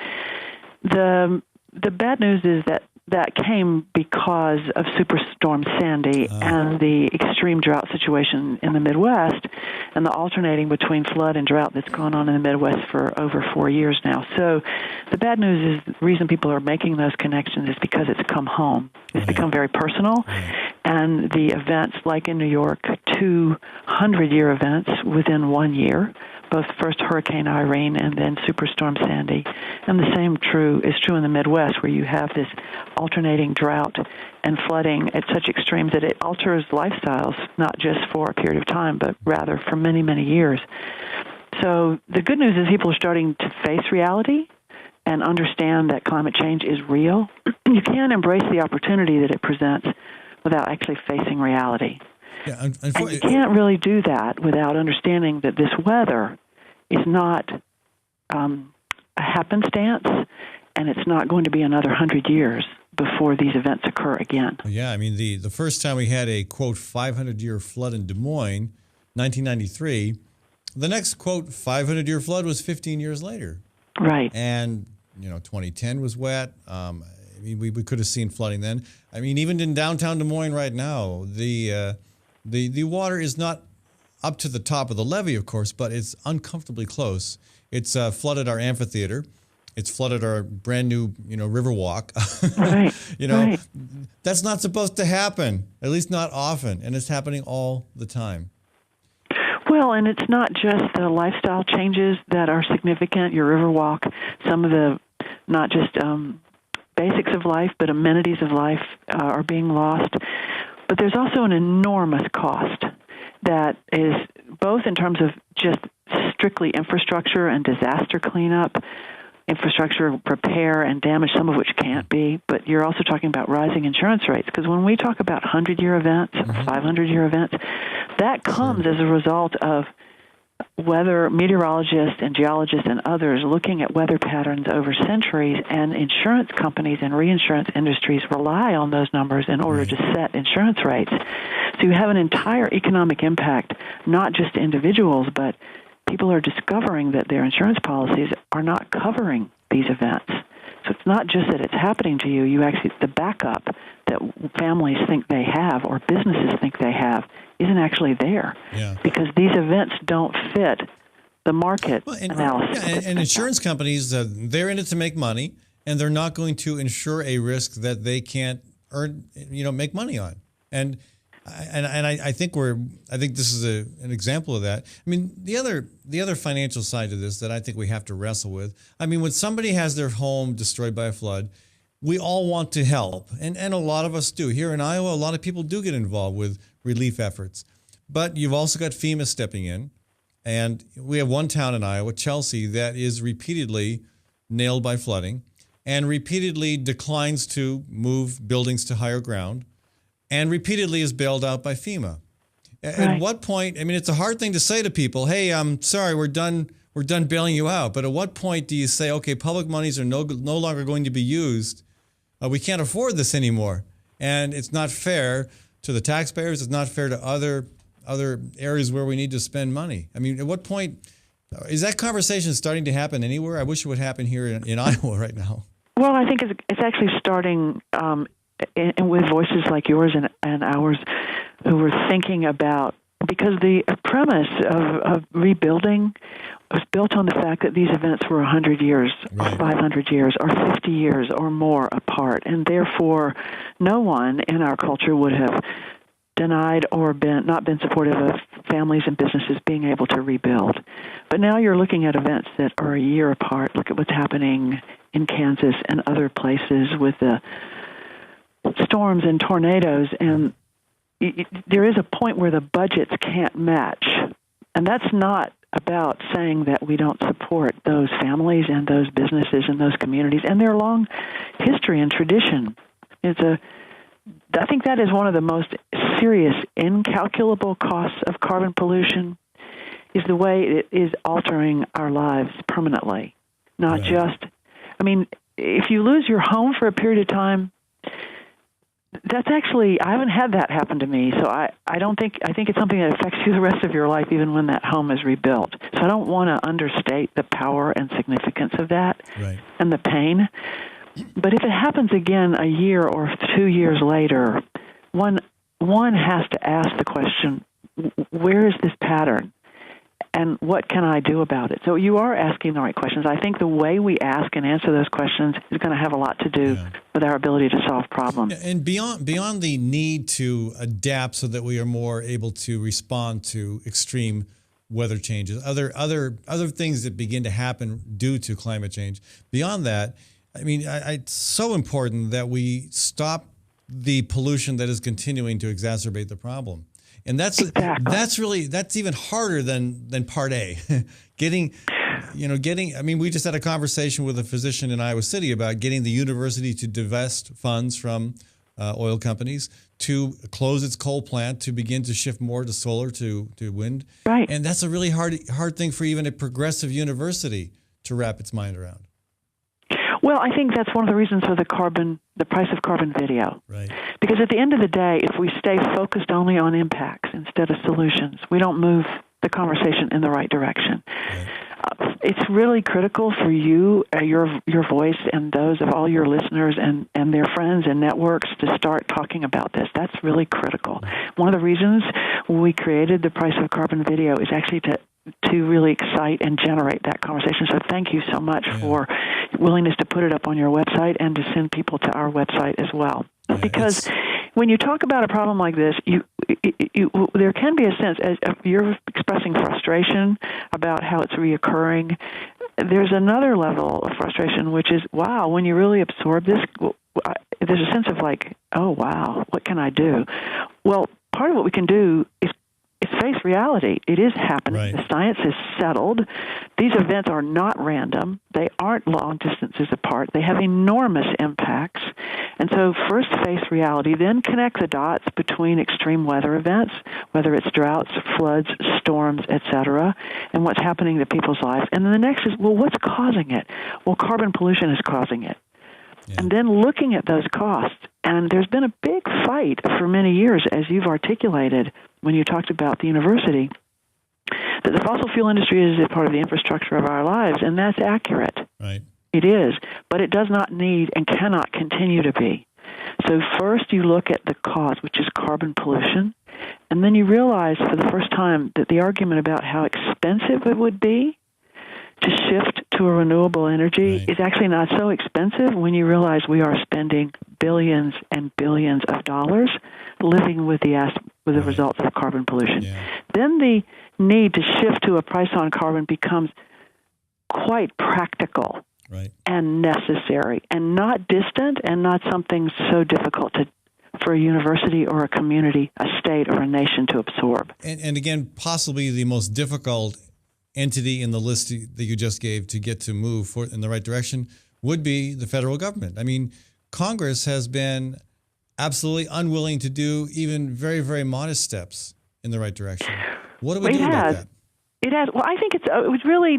The bad news is that came because of Superstorm Sandy and the extreme drought situation in the Midwest and the alternating between flood and drought that's gone on in the Midwest for over 4 years now. So the bad news is the reason people are making those connections is because it's come home. It's become very personal, and the events like in New York, 200-year events within 1 year, both first Hurricane Irene and then Superstorm Sandy. And the same is true in the Midwest, where you have this alternating drought and flooding at such extremes that it alters lifestyles, not just for a period of time, but rather for many, many years. So the good news is people are starting to face reality and understand that climate change is real. You can't embrace the opportunity that it presents without actually facing reality. Yeah, and you can't really do that without understanding that this weather is not a happenstance, and it's not going to be another 100 years before these events occur again. Yeah, I mean, the first time we had a, quote, 500-year flood in Des Moines, 1993, the next, quote, 500-year flood was 15 years later. Right. And, 2010 was wet. I mean, we could have seen flooding then. I mean, even in downtown Des Moines right now, the water is not up to the top of the levee, of course, but it's uncomfortably close. It's flooded our amphitheater. It's flooded our brand new, river walk. Right. Right. That's not supposed to happen, at least not often, and it's happening all the time. Well, and it's not just the lifestyle changes that are significant. Your river walk, some of the not just basics of life, but amenities of life are being lost. But there's also an enormous cost that is both in terms of just strictly infrastructure and disaster cleanup, infrastructure repair and damage, some of which can't be, but you're also talking about rising insurance rates. Because when we talk about 100-year events or 500-year events, that comes as a result of weather meteorologists and geologists and others looking at weather patterns over centuries, and insurance companies and reinsurance industries rely on those numbers in order to set insurance rates. So you have an entire economic impact, not just to individuals, but people are discovering that their insurance policies are not covering these events. So it's not just that it's happening to you. You actually, the backup that families think they have or businesses think they have isn't actually there, because these events don't fit the market analysis. Yeah, and insurance companies, they're in it to make money, and they're not going to insure a risk that they can't earn, make money on. And I think this is an example of that. I mean, the other financial side to this that I think we have to wrestle with. I mean, when somebody has their home destroyed by a flood, we all want to help, and a lot of us do. Here in Iowa, a lot of people do get involved with relief efforts, but you've also got FEMA stepping in, and we have one town in Iowa, Chelsea, that is repeatedly nailed by flooding, and repeatedly declines to move buildings to higher ground, and repeatedly is bailed out by FEMA. At what point, I mean, it's a hard thing to say to people, hey, I'm sorry, we're done bailing you out. But at what point do you say, okay, public monies are no longer going to be used. We can't afford this anymore. And it's not fair to the taxpayers. It's not fair to other areas where we need to spend money. I mean, at what point, is that conversation starting to happen anywhere? I wish it would happen here in Iowa right now. Well, I think it's actually starting and with voices like yours and ours who were thinking about, because the premise of rebuilding was built on the fact that these events were 100 years, or 500 years, or 50 years or more apart, and therefore no one in our culture would have denied or not been supportive of families and businesses being able to rebuild. But now you're looking at events that are a year apart. Look at what's happening in Kansas and other places with the storms and tornadoes, and there is a point where the budgets can't match. And that's not about saying that we don't support those families and those businesses and those communities and their long history and tradition. I think that is one of the most serious, incalculable costs of carbon pollution, is the way it is altering our lives permanently. Not just, I mean, if you lose your home for a period of time, that's actually, I haven't had that happen to me, so I think it's something that affects you the rest of your life, even when that home is rebuilt. So I don't want to understate the power and significance of that and the pain. But if it happens again a year or 2 years later, one has to ask the question, where is this pattern? And what can I do about it? So you are asking the right questions. I think the way we ask and answer those questions is going to have a lot to do with our ability to solve problems. And beyond the need to adapt so that we are more able to respond to extreme weather changes, other things that begin to happen due to climate change. Beyond that, I mean, it's so important that we stop the pollution that is continuing to exacerbate the problem. And that's even harder than part A. I mean, we just had a conversation with a physician in Iowa City about getting the university to divest funds from oil companies, to close its coal plant, to begin to shift more to solar, to wind. Right. And that's a really hard thing for even a progressive university to wrap its mind around. Well, I think that's one of the reasons for the price of carbon video. Right. Because at the end of the day, if we stay focused only on impacts instead of solutions, we don't move the conversation in the right direction. Right. It's really critical for you, your voice, and those of all your listeners and their friends and networks to start talking about this. That's really critical. One of the reasons we created the price of carbon video is actually to really excite and generate that conversation. So thank you so much for willingness to put it up on your website and to send people to our website as well. Because when you talk about a problem like this, there can be a sense, as you're expressing frustration about how it's reoccurring, there's another level of frustration, which is, wow, when you really absorb this, there's a sense of like, oh, wow, what can I do? Well, part of what we can do is face reality. It is happening. Right. The science is settled. These events are not random. They aren't long distances apart. They have enormous impacts. And so first face reality, then connect the dots between extreme weather events, whether it's droughts, floods, storms, etc., and what's happening to people's lives. And then the next is, well, what's causing it? Well, carbon pollution is causing it. Yeah. And then looking at those costs. And there's been a big fight for many years, as you've articulated when you talked about the university, that the fossil fuel industry is a part of the infrastructure of our lives, and that's accurate. Right. It is, but it does not need and cannot continue to be. So first you look at the cause, which is carbon pollution, and then you realize for the first time that the argument about how expensive it would be to shift to a renewable energy is actually not so expensive when you realize we are spending billions and billions of dollars living with the results of carbon pollution. Yeah. Then the need to shift to a price on carbon becomes quite practical and necessary, and not distant, and not something so difficult for a university or a community, a state or a nation to absorb. And again, possibly the most difficult entity in the list that you just gave to get to move in the right direction would be the federal government. I mean, Congress has been absolutely unwilling to do even very, very modest steps in the right direction. What do we do about that? It has. Well, I think it was really,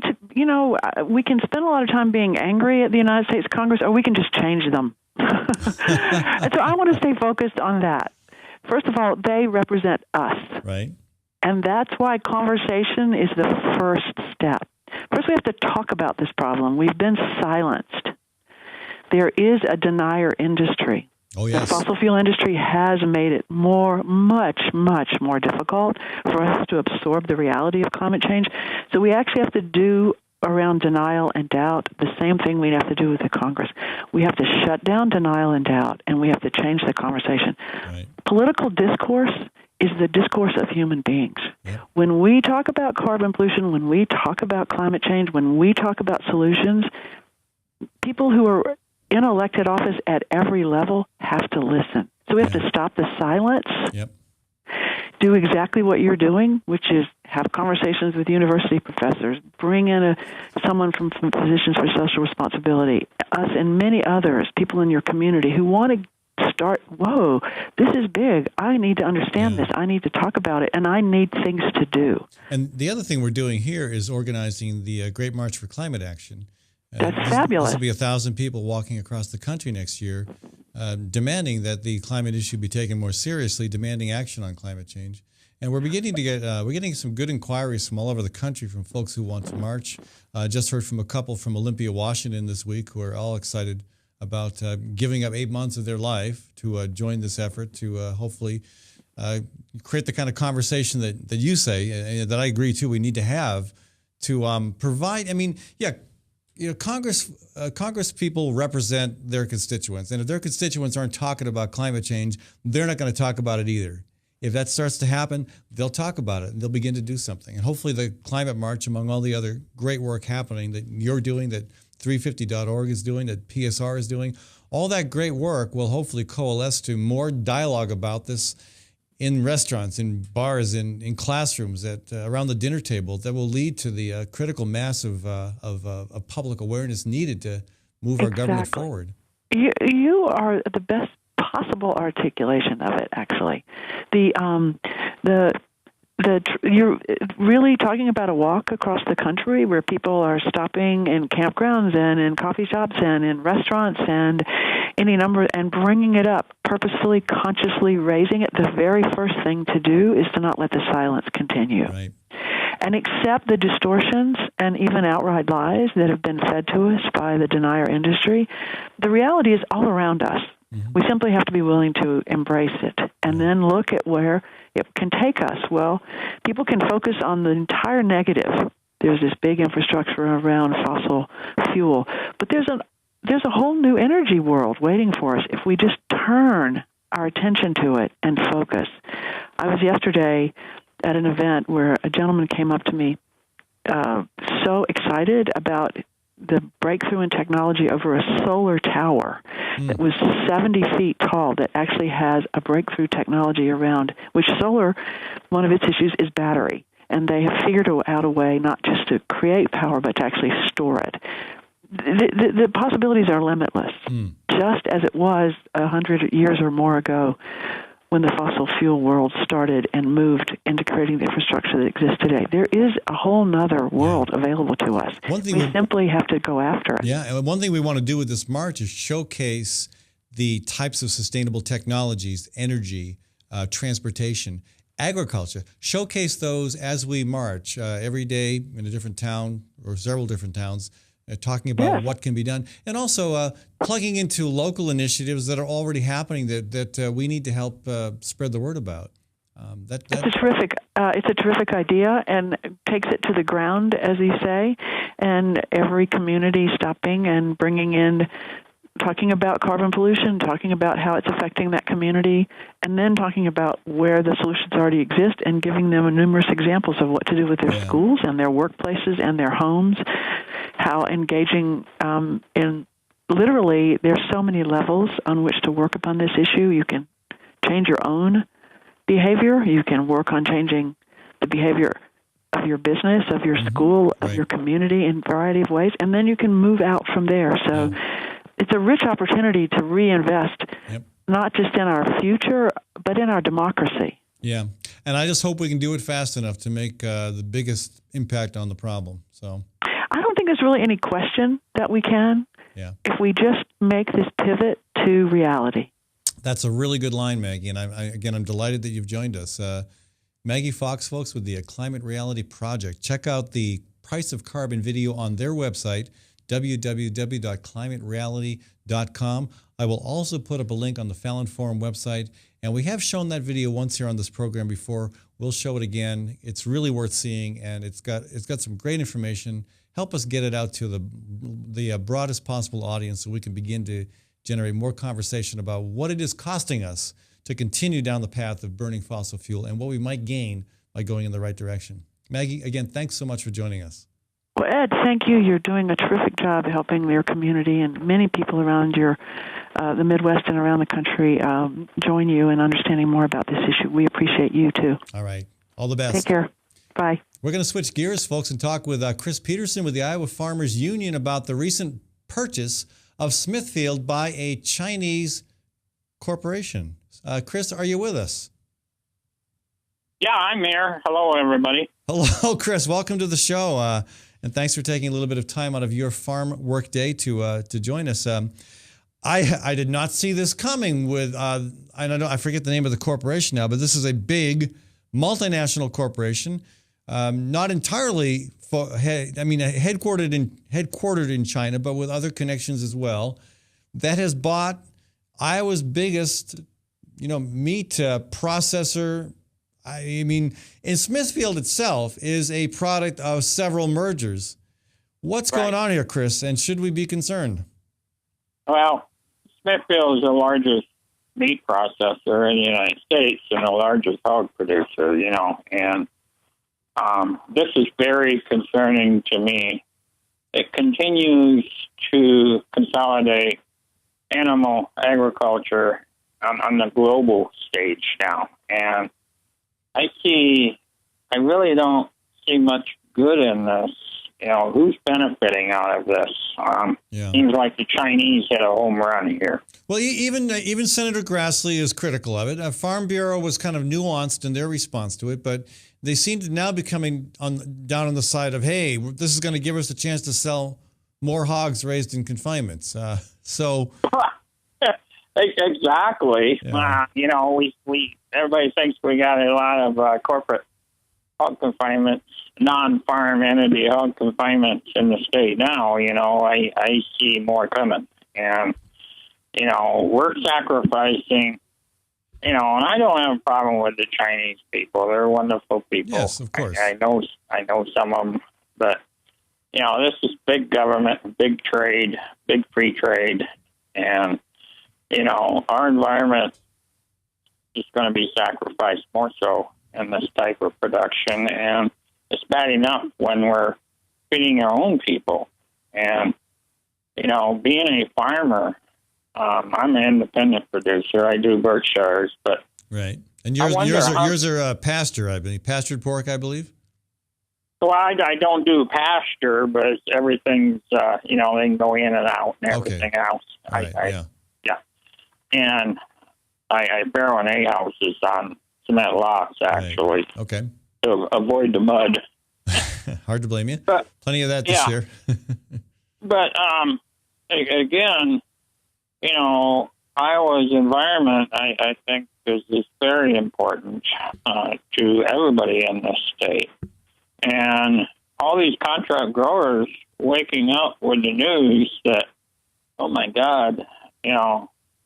we can spend a lot of time being angry at the United States Congress, or we can just change them. And so I want to stay focused on that. First of all, they represent us. Right. And that's why conversation is the first step. First, we have to talk about this problem. We've been silenced. There is a denier industry. Oh, yes. The fossil fuel industry has made it much more difficult for us to absorb the reality of climate change. So we actually have to do around denial and doubt the same thing we have to do with the Congress. We have to shut down denial and doubt, and we have to change the conversation. Right. Political discourse is the discourse of human beings. Yep. When we talk about carbon pollution, when we talk about climate change, when we talk about solutions, people who are in elected office at every level have to listen. So we have to stop the silence, Yep. do exactly what you're doing, which is have conversations with university professors, bring in someone from Physicians for Social Responsibility, us and many others, people in your community who want to start, whoa, this is big. I need to understand this. I need to talk about it, and I need things to do. And the other thing we're doing here is organizing the Great March for Climate Action. That's fabulous. This will be 1,000 people walking across the country next year, demanding that the climate issue be taken more seriously, demanding action on climate change. And we're beginning to get we're getting some good inquiries from all over the country from folks who want to march. Just heard from a couple from Olympia, Washington this week who are all excited about giving up 8 months of their life to join this effort to hopefully create the kind of conversation that you say and that I agree to we need to have to provide. I mean, yeah. You know, Congress people represent their constituents, and if their constituents aren't talking about climate change, they're not going to talk about it either. If that starts to happen, they'll talk about it, and they'll begin to do something. And hopefully the Climate March, among all the other great work happening that you're doing, that 350.org is doing, that PSR is doing, all that great work will hopefully coalesce to more dialogue about this in restaurants, in bars, in classrooms, around the dinner table, that will lead to the critical mass of public awareness needed to move our government forward. You are the best possible articulation of it, actually. You're really talking about a walk across the country where people are stopping in campgrounds and in coffee shops and in restaurants and any number, and bringing it up, purposefully, consciously raising it. The very first thing to do is to not let the silence continue. Right. And accept the distortions and even outright lies that have been fed to us by the denier industry. The reality is all around us. Mm-hmm. We simply have to be willing to embrace it and then look at where it can take us. Well, people can focus on the entire negative. There's this big infrastructure around fossil fuel, but there's a whole new energy world waiting for us if we just turn our attention to it and focus. I was yesterday at an event where a gentleman came up to me so excited about the breakthrough in technology over a solar tower that was 70 feet tall that actually has a breakthrough technology around, which solar, one of its issues is battery. And they have figured out a way not just to create power, but to actually store it. The possibilities are limitless, just as it was 100 years or more ago when the fossil fuel world started and moved into creating the infrastructure that exists today. There is a whole nother world available to us. We simply have to go after it. Yeah, and one thing we want to do with this march is showcase the types of sustainable technologies, energy, transportation, agriculture. Showcase those as we march every day in a different town or several different towns, talking about what can be done, and also plugging into local initiatives that are already happening that we need to help spread the word about. It's a terrific idea, and takes it to the ground, as you say, and every community stopping and bringing in, talking about carbon pollution, talking about how it's affecting that community, and then talking about where the solutions already exist and giving them numerous examples of what to do with their schools and their workplaces and their homes, how engaging in literally there's so many levels on which to work upon this issue. You can change your own behavior. You can work on changing the behavior of your business, of your school, of your community in a variety of ways, and then you can move out from there. So it's a rich opportunity to reinvest, not just in our future, but in our democracy. Yeah, and I just hope we can do it fast enough to make the biggest impact on the problem. So I don't think there's really any question that we can if we just make this pivot to reality. That's a really good line, Maggie, and I'm delighted that you've joined us. Maggie Fox, folks, with the Climate Reality Project. Check out the Price of Carbon video on their website, www.climatereality.com. I will also put up a link on the Fallon Forum website, and we have shown that video once here on this program before. We'll show it again. It's really worth seeing, and it's got some great information. Help us get it out to the broadest possible audience so we can begin to generate more conversation about what it is costing us to continue down the path of burning fossil fuel and what we might gain by going in the right direction. Maggie, again, thanks so much for joining us. Well, Ed, thank you. You're doing a terrific job helping your community, and many people around the Midwest and around the country join you in understanding more about this issue. We appreciate you, too. All right. All the best. Take care. Bye. We're going to switch gears, folks, and talk with Chris Peterson with the Iowa Farmers Union about the recent purchase of Smithfield by a Chinese corporation. Chris, are you with us? Yeah, I'm here. Hello, everybody. Hello, Chris. Welcome to the show, and thanks for taking a little bit of time out of your farm work day to join us. I did not see this coming. I forget the name of the corporation now, but this is a big multinational corporation, not entirely headquartered in China, but with other connections as well, that has bought Iowa's biggest, meat processor. I mean, in Smithfield itself is a product of several mergers. What's going on here, Chris, and should we be concerned? Well, Smithfield is the largest meat processor in the United States and the largest hog producer, and this is very concerning to me. It continues to consolidate animal agriculture on the global stage now, and I really don't see much good in this. Who's benefiting out of this? Seems like the Chinese hit a home run here. Well, even Senator Grassley is critical of it. Farm Bureau was kind of nuanced in their response to it, but they seem to now be coming down on the side of, hey, this is going to give us a chance to sell more hogs raised in confinements. Exactly. Yeah. Everybody thinks we got a lot of corporate hog confinements, non-farm entity hog confinements in the state now. I see more coming, and we're sacrificing. And I don't have a problem with the Chinese people; they're wonderful people. Yes, of course. I know some of them, but this is big government, big trade, big free trade, and our environment is going to be sacrificed more so in this type of production. And it's bad enough when we're feeding our own people. And, being a farmer, I'm an independent producer. I do Berkshires, but... Right. And yours are pasture, I believe. Pastured pork, I believe? Well, I don't do pasture, but everything's, they can go in and out and everything else. Right, yeah. And I barrel in hay houses on cement lots, actually. Right. Okay. To avoid the mud. Hard to blame you. But, plenty of that this year. But, again, Iowa's environment, I think, is very important to everybody in this state. And all these contract growers waking up with the news that, oh, my God,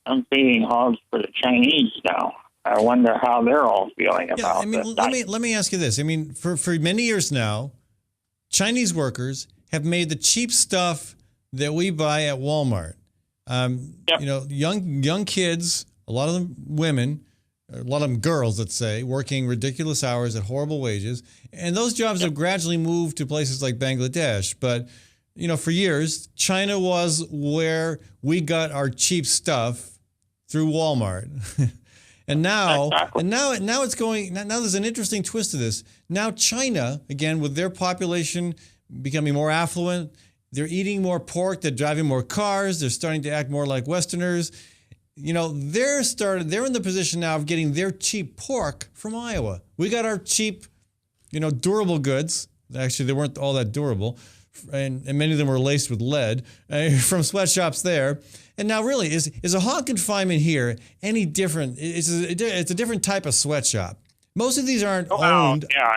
I'm feeding hogs for the Chinese now. I wonder how they're all feeling about this. Let me ask you this. I mean, for many years now, Chinese workers have made the cheap stuff that we buy at Walmart. Young kids, a lot of them women, a lot of them girls, let's say, working ridiculous hours at horrible wages. And those jobs have gradually moved to places like Bangladesh. But, for years, China was where we got our cheap stuff through Walmart. And now it's going. Now there's an interesting twist to this. Now China, again, with their population becoming more affluent, they're eating more pork. They're driving more cars. They're starting to act more like Westerners. They're in the position now of getting their cheap pork from Iowa. We got our cheap, durable goods. Actually, they weren't all that durable, and many of them were laced with lead from sweatshops there. And now, really, is a hog confinement here any different? It's a different type of sweatshop. Most of these aren't owned. Yeah,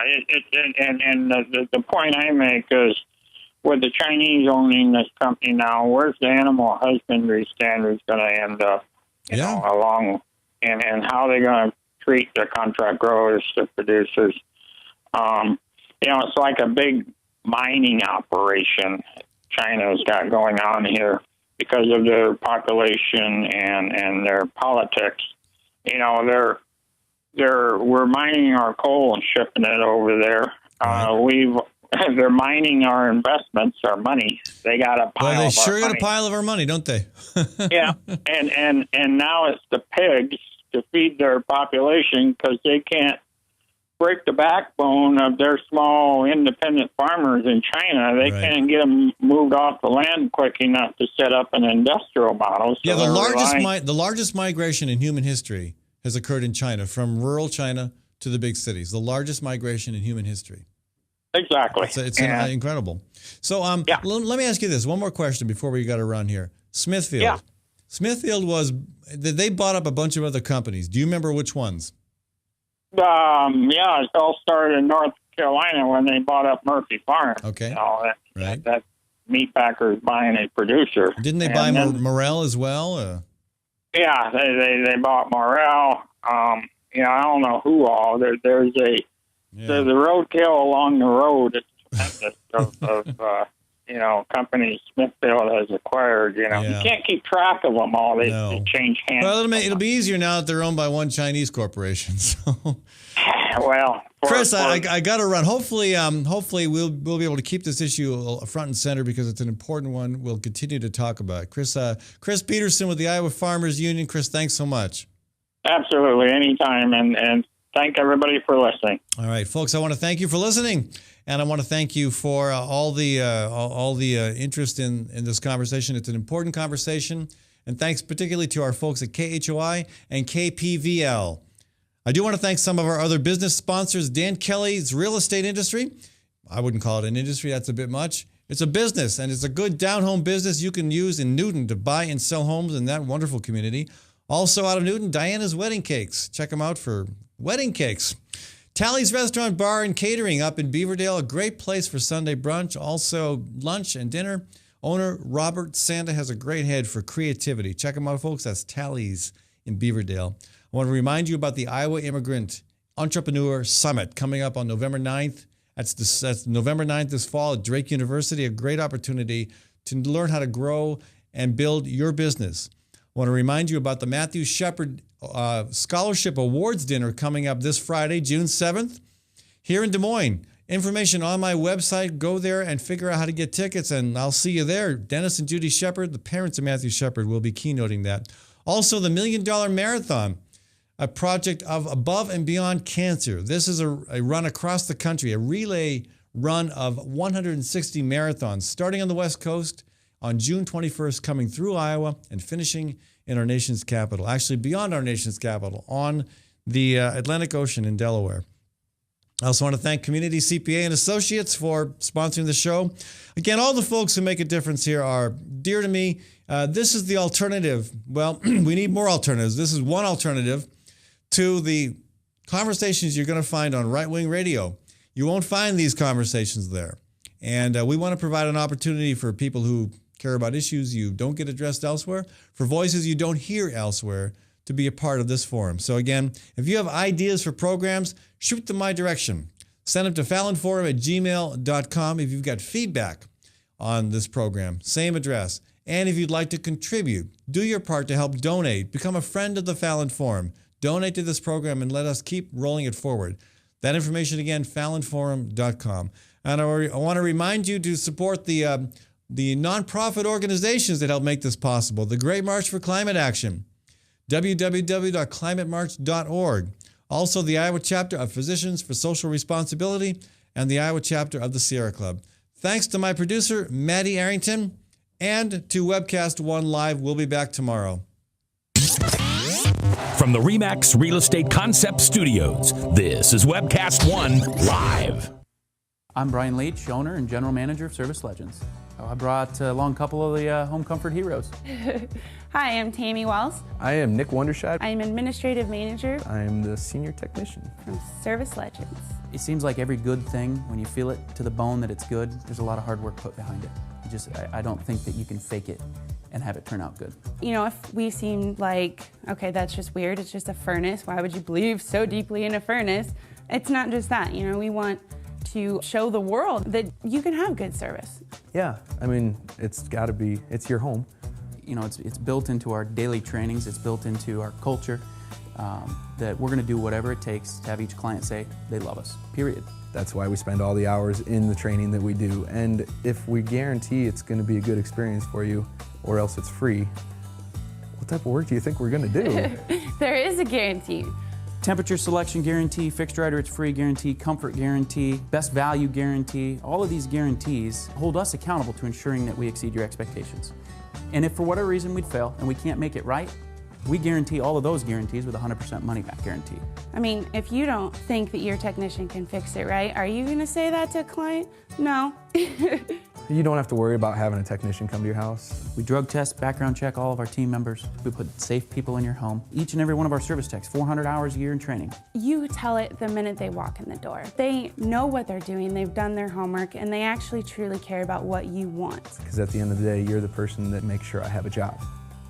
and the point I make is with the Chinese owning this company now, where's the animal husbandry standards going to end up? You know, along and how they're going to treat the contract growers, the producers. You know, it's like a big mining operation China's got going on here because of their population and their politics. You know, we're mining our coal and shipping it over there. They're mining our investments, our money. They got a pile. Well, they of sure our got money. a pile of our money, don't they? Yeah, and now it's the pigs to feed their population because they can't break the backbone of their small independent farmers in China. They can't get them moved off the land quick enough to set up an industrial model. So the largest migration in human history has occurred in China, from rural China to the big cities. The largest migration in human history. Exactly. It's incredible. So let me ask you this. One more question before we got to run here. Smithfield. Yeah. Smithfield they bought up a bunch of other companies. Do you remember which ones? It all started in North Carolina when they bought up Murphy Farm. Okay. You know, that meat packer is buying a producer. Didn't they buy Morel as well? Yeah, they bought Morel. I don't know who all. There's a roadkill along the road. It's tremendous of companies Smithfield has acquired. You can't keep track of them all. They change hands. Well, it'll be easier now that they're owned by one Chinese corporation. So. Well, Chris, I got to run. Hopefully we'll be able to keep this issue front and center because it's an important one. We'll continue to talk about it. Chris Peterson with the Iowa Farmers Union. Chris, thanks so much. Absolutely, anytime, and thank everybody for listening. All right, folks, I want to thank you for listening, and I want to thank you for all the interest in this conversation. It's an important conversation, and thanks particularly to our folks at KHOI and KPVL. I do want to thank some of our other business sponsors. Dan Kelly's real estate industry. I wouldn't call it an industry. That's a bit much. It's a business, and it's a good down-home business you can use in Newton to buy and sell homes in that wonderful community. Also out of Newton, Diana's Wedding Cakes. Check them out for wedding cakes. Tally's Restaurant, Bar, and Catering up in Beaverdale. A great place for Sunday brunch. Also lunch and dinner. Owner Robert Santa has a great head for creativity. Check them out, folks. That's Tally's in Beaverdale. I want to remind you about the Iowa Immigrant Entrepreneur Summit coming up on November 9th. That's November 9th this fall at Drake University. A great opportunity to learn how to grow and build your business. I want to remind you about the Matthew Shepard Scholarship Awards Dinner coming up this Friday, June 7th, here in Des Moines. Information on my website. Go there and figure out how to get tickets, and I'll see you there. Dennis and Judy Shepard, the parents of Matthew Shepard, will be keynoting that. Also, the $1 Million Marathon, a project of Above and Beyond Cancer. This is a run across the country, a relay run of 160 marathons, starting on the West Coast on June 21st, coming through Iowa and finishing in our nation's capital, actually beyond our nation's capital, on the Atlantic Ocean in Delaware. I also want to thank Community CPA and Associates for sponsoring the show. Again, all the folks who make a difference here are dear to me. This is the alternative. Well, we need more alternatives. This is one alternative to the conversations you're going to find on right-wing radio. You won't find these conversations there. And we want to provide an opportunity for people who care about issues you don't get addressed elsewhere, for voices you don't hear elsewhere, to be a part of this forum. So again, if you have ideas for programs, shoot them my direction. Send them to fallonforum@gmail.com. If you've got feedback on this program, same address. And if you'd like to contribute, do your part to help donate. Become a friend of the Fallon Forum. Donate to this program and let us keep rolling it forward. That information again, fallonforum.com. And I want to remind you to support the nonprofit organizations that help make this possible. The Great March for Climate Action, www.climatemarch.org. Also, the Iowa chapter of Physicians for Social Responsibility and the Iowa chapter of the Sierra Club. Thanks to my producer, Maddie Arrington, and to Webcast One Live. We'll be back tomorrow. From the RE/MAX Real Estate Concept Studios, this is Webcast One Live. I'm Brian Leach, owner and general manager of Service Legends. I brought along a couple of the home comfort heroes. Hi, I'm Tammy Wells. I am Nick Wondershot. I'm administrative manager I am the senior technician from Service Legends. It seems like every good thing, when you feel it to the bone that it's good, there's a lot of hard work put behind it. I don't think that you can fake it and have it turn out good. You know, if we seem like, okay, that's just weird, it's just a furnace, why would you believe so deeply in a furnace? It's not just that, you know, we want to show the world that you can have good service. Yeah, I mean, it's got to be, it's your home. You know, it's built into our daily trainings, it's built into our culture, that we're gonna do whatever it takes to have each client say they love us, period. That's why we spend all the hours in the training that we do. And if we guarantee it's gonna be a good experience for you, or else it's free, what type of work do you think we're gonna do? There is a guarantee. Temperature selection guarantee, fixed right or it's free guarantee, comfort guarantee, best value guarantee. All of these guarantees hold us accountable to ensuring that we exceed your expectations. And if for whatever reason we'd fail and we can't make it right, we guarantee all of those guarantees with a 100% money back guarantee. I mean, if you don't think that your technician can fix it right, are you gonna say that to a client? No. You don't have to worry about having a technician come to your house. We drug test, background check all of our team members. We put safe people in your home. Each and every one of our service techs, 400 hours a year in training. You tell it the minute they walk in the door. They know what they're doing, they've done their homework, and they actually truly care about what you want. Because at the end of the day, you're the person that makes sure I have a job.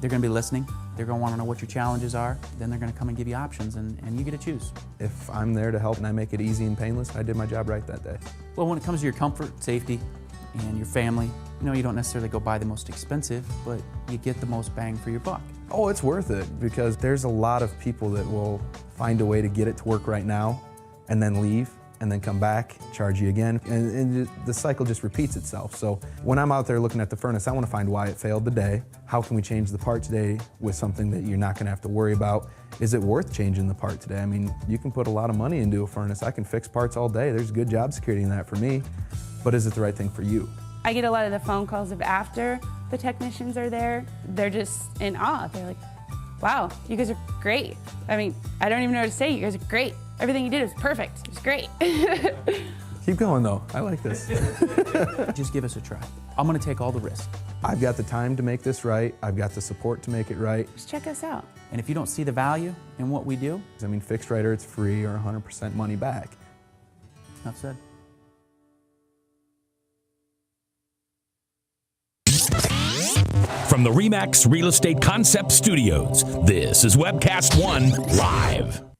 They're gonna be listening. They're gonna wanna know what your challenges are. Then they're gonna come and give you options, and you get to choose. If I'm there to help and I make it easy and painless, I did my job right that day. Well, when it comes to your comfort, safety, and your family, you know, you don't necessarily go buy the most expensive, but you get the most bang for your buck. Oh, it's worth it, because there's a lot of people that will find a way to get it to work right now and then leave and then come back, charge you again, and the cycle just repeats itself. So when I'm out there looking at the furnace, I want to find why it failed today. How can we change the part today with something that you're not going to have to worry about? Is it worth changing the part today? I mean, you can put a lot of money into a furnace. I can fix parts all day. There's good job security in that for me, but is it the right thing for you? I get a lot of the phone calls of after the technicians are there. They're just in awe. They're like, wow, you guys are great. I mean, I don't even know what to say. You guys are great. Everything you did was perfect. It was great. Keep going though, I like this. Just give us a try. I'm gonna take all the risk. I've got the time to make this right. I've got the support to make it right. Just check us out. And if you don't see the value in what we do, I mean, fixed right or it's free or 100% money back. enough said. From the RE/MAX Real Estate Concept Studios, this is Webcast One Live.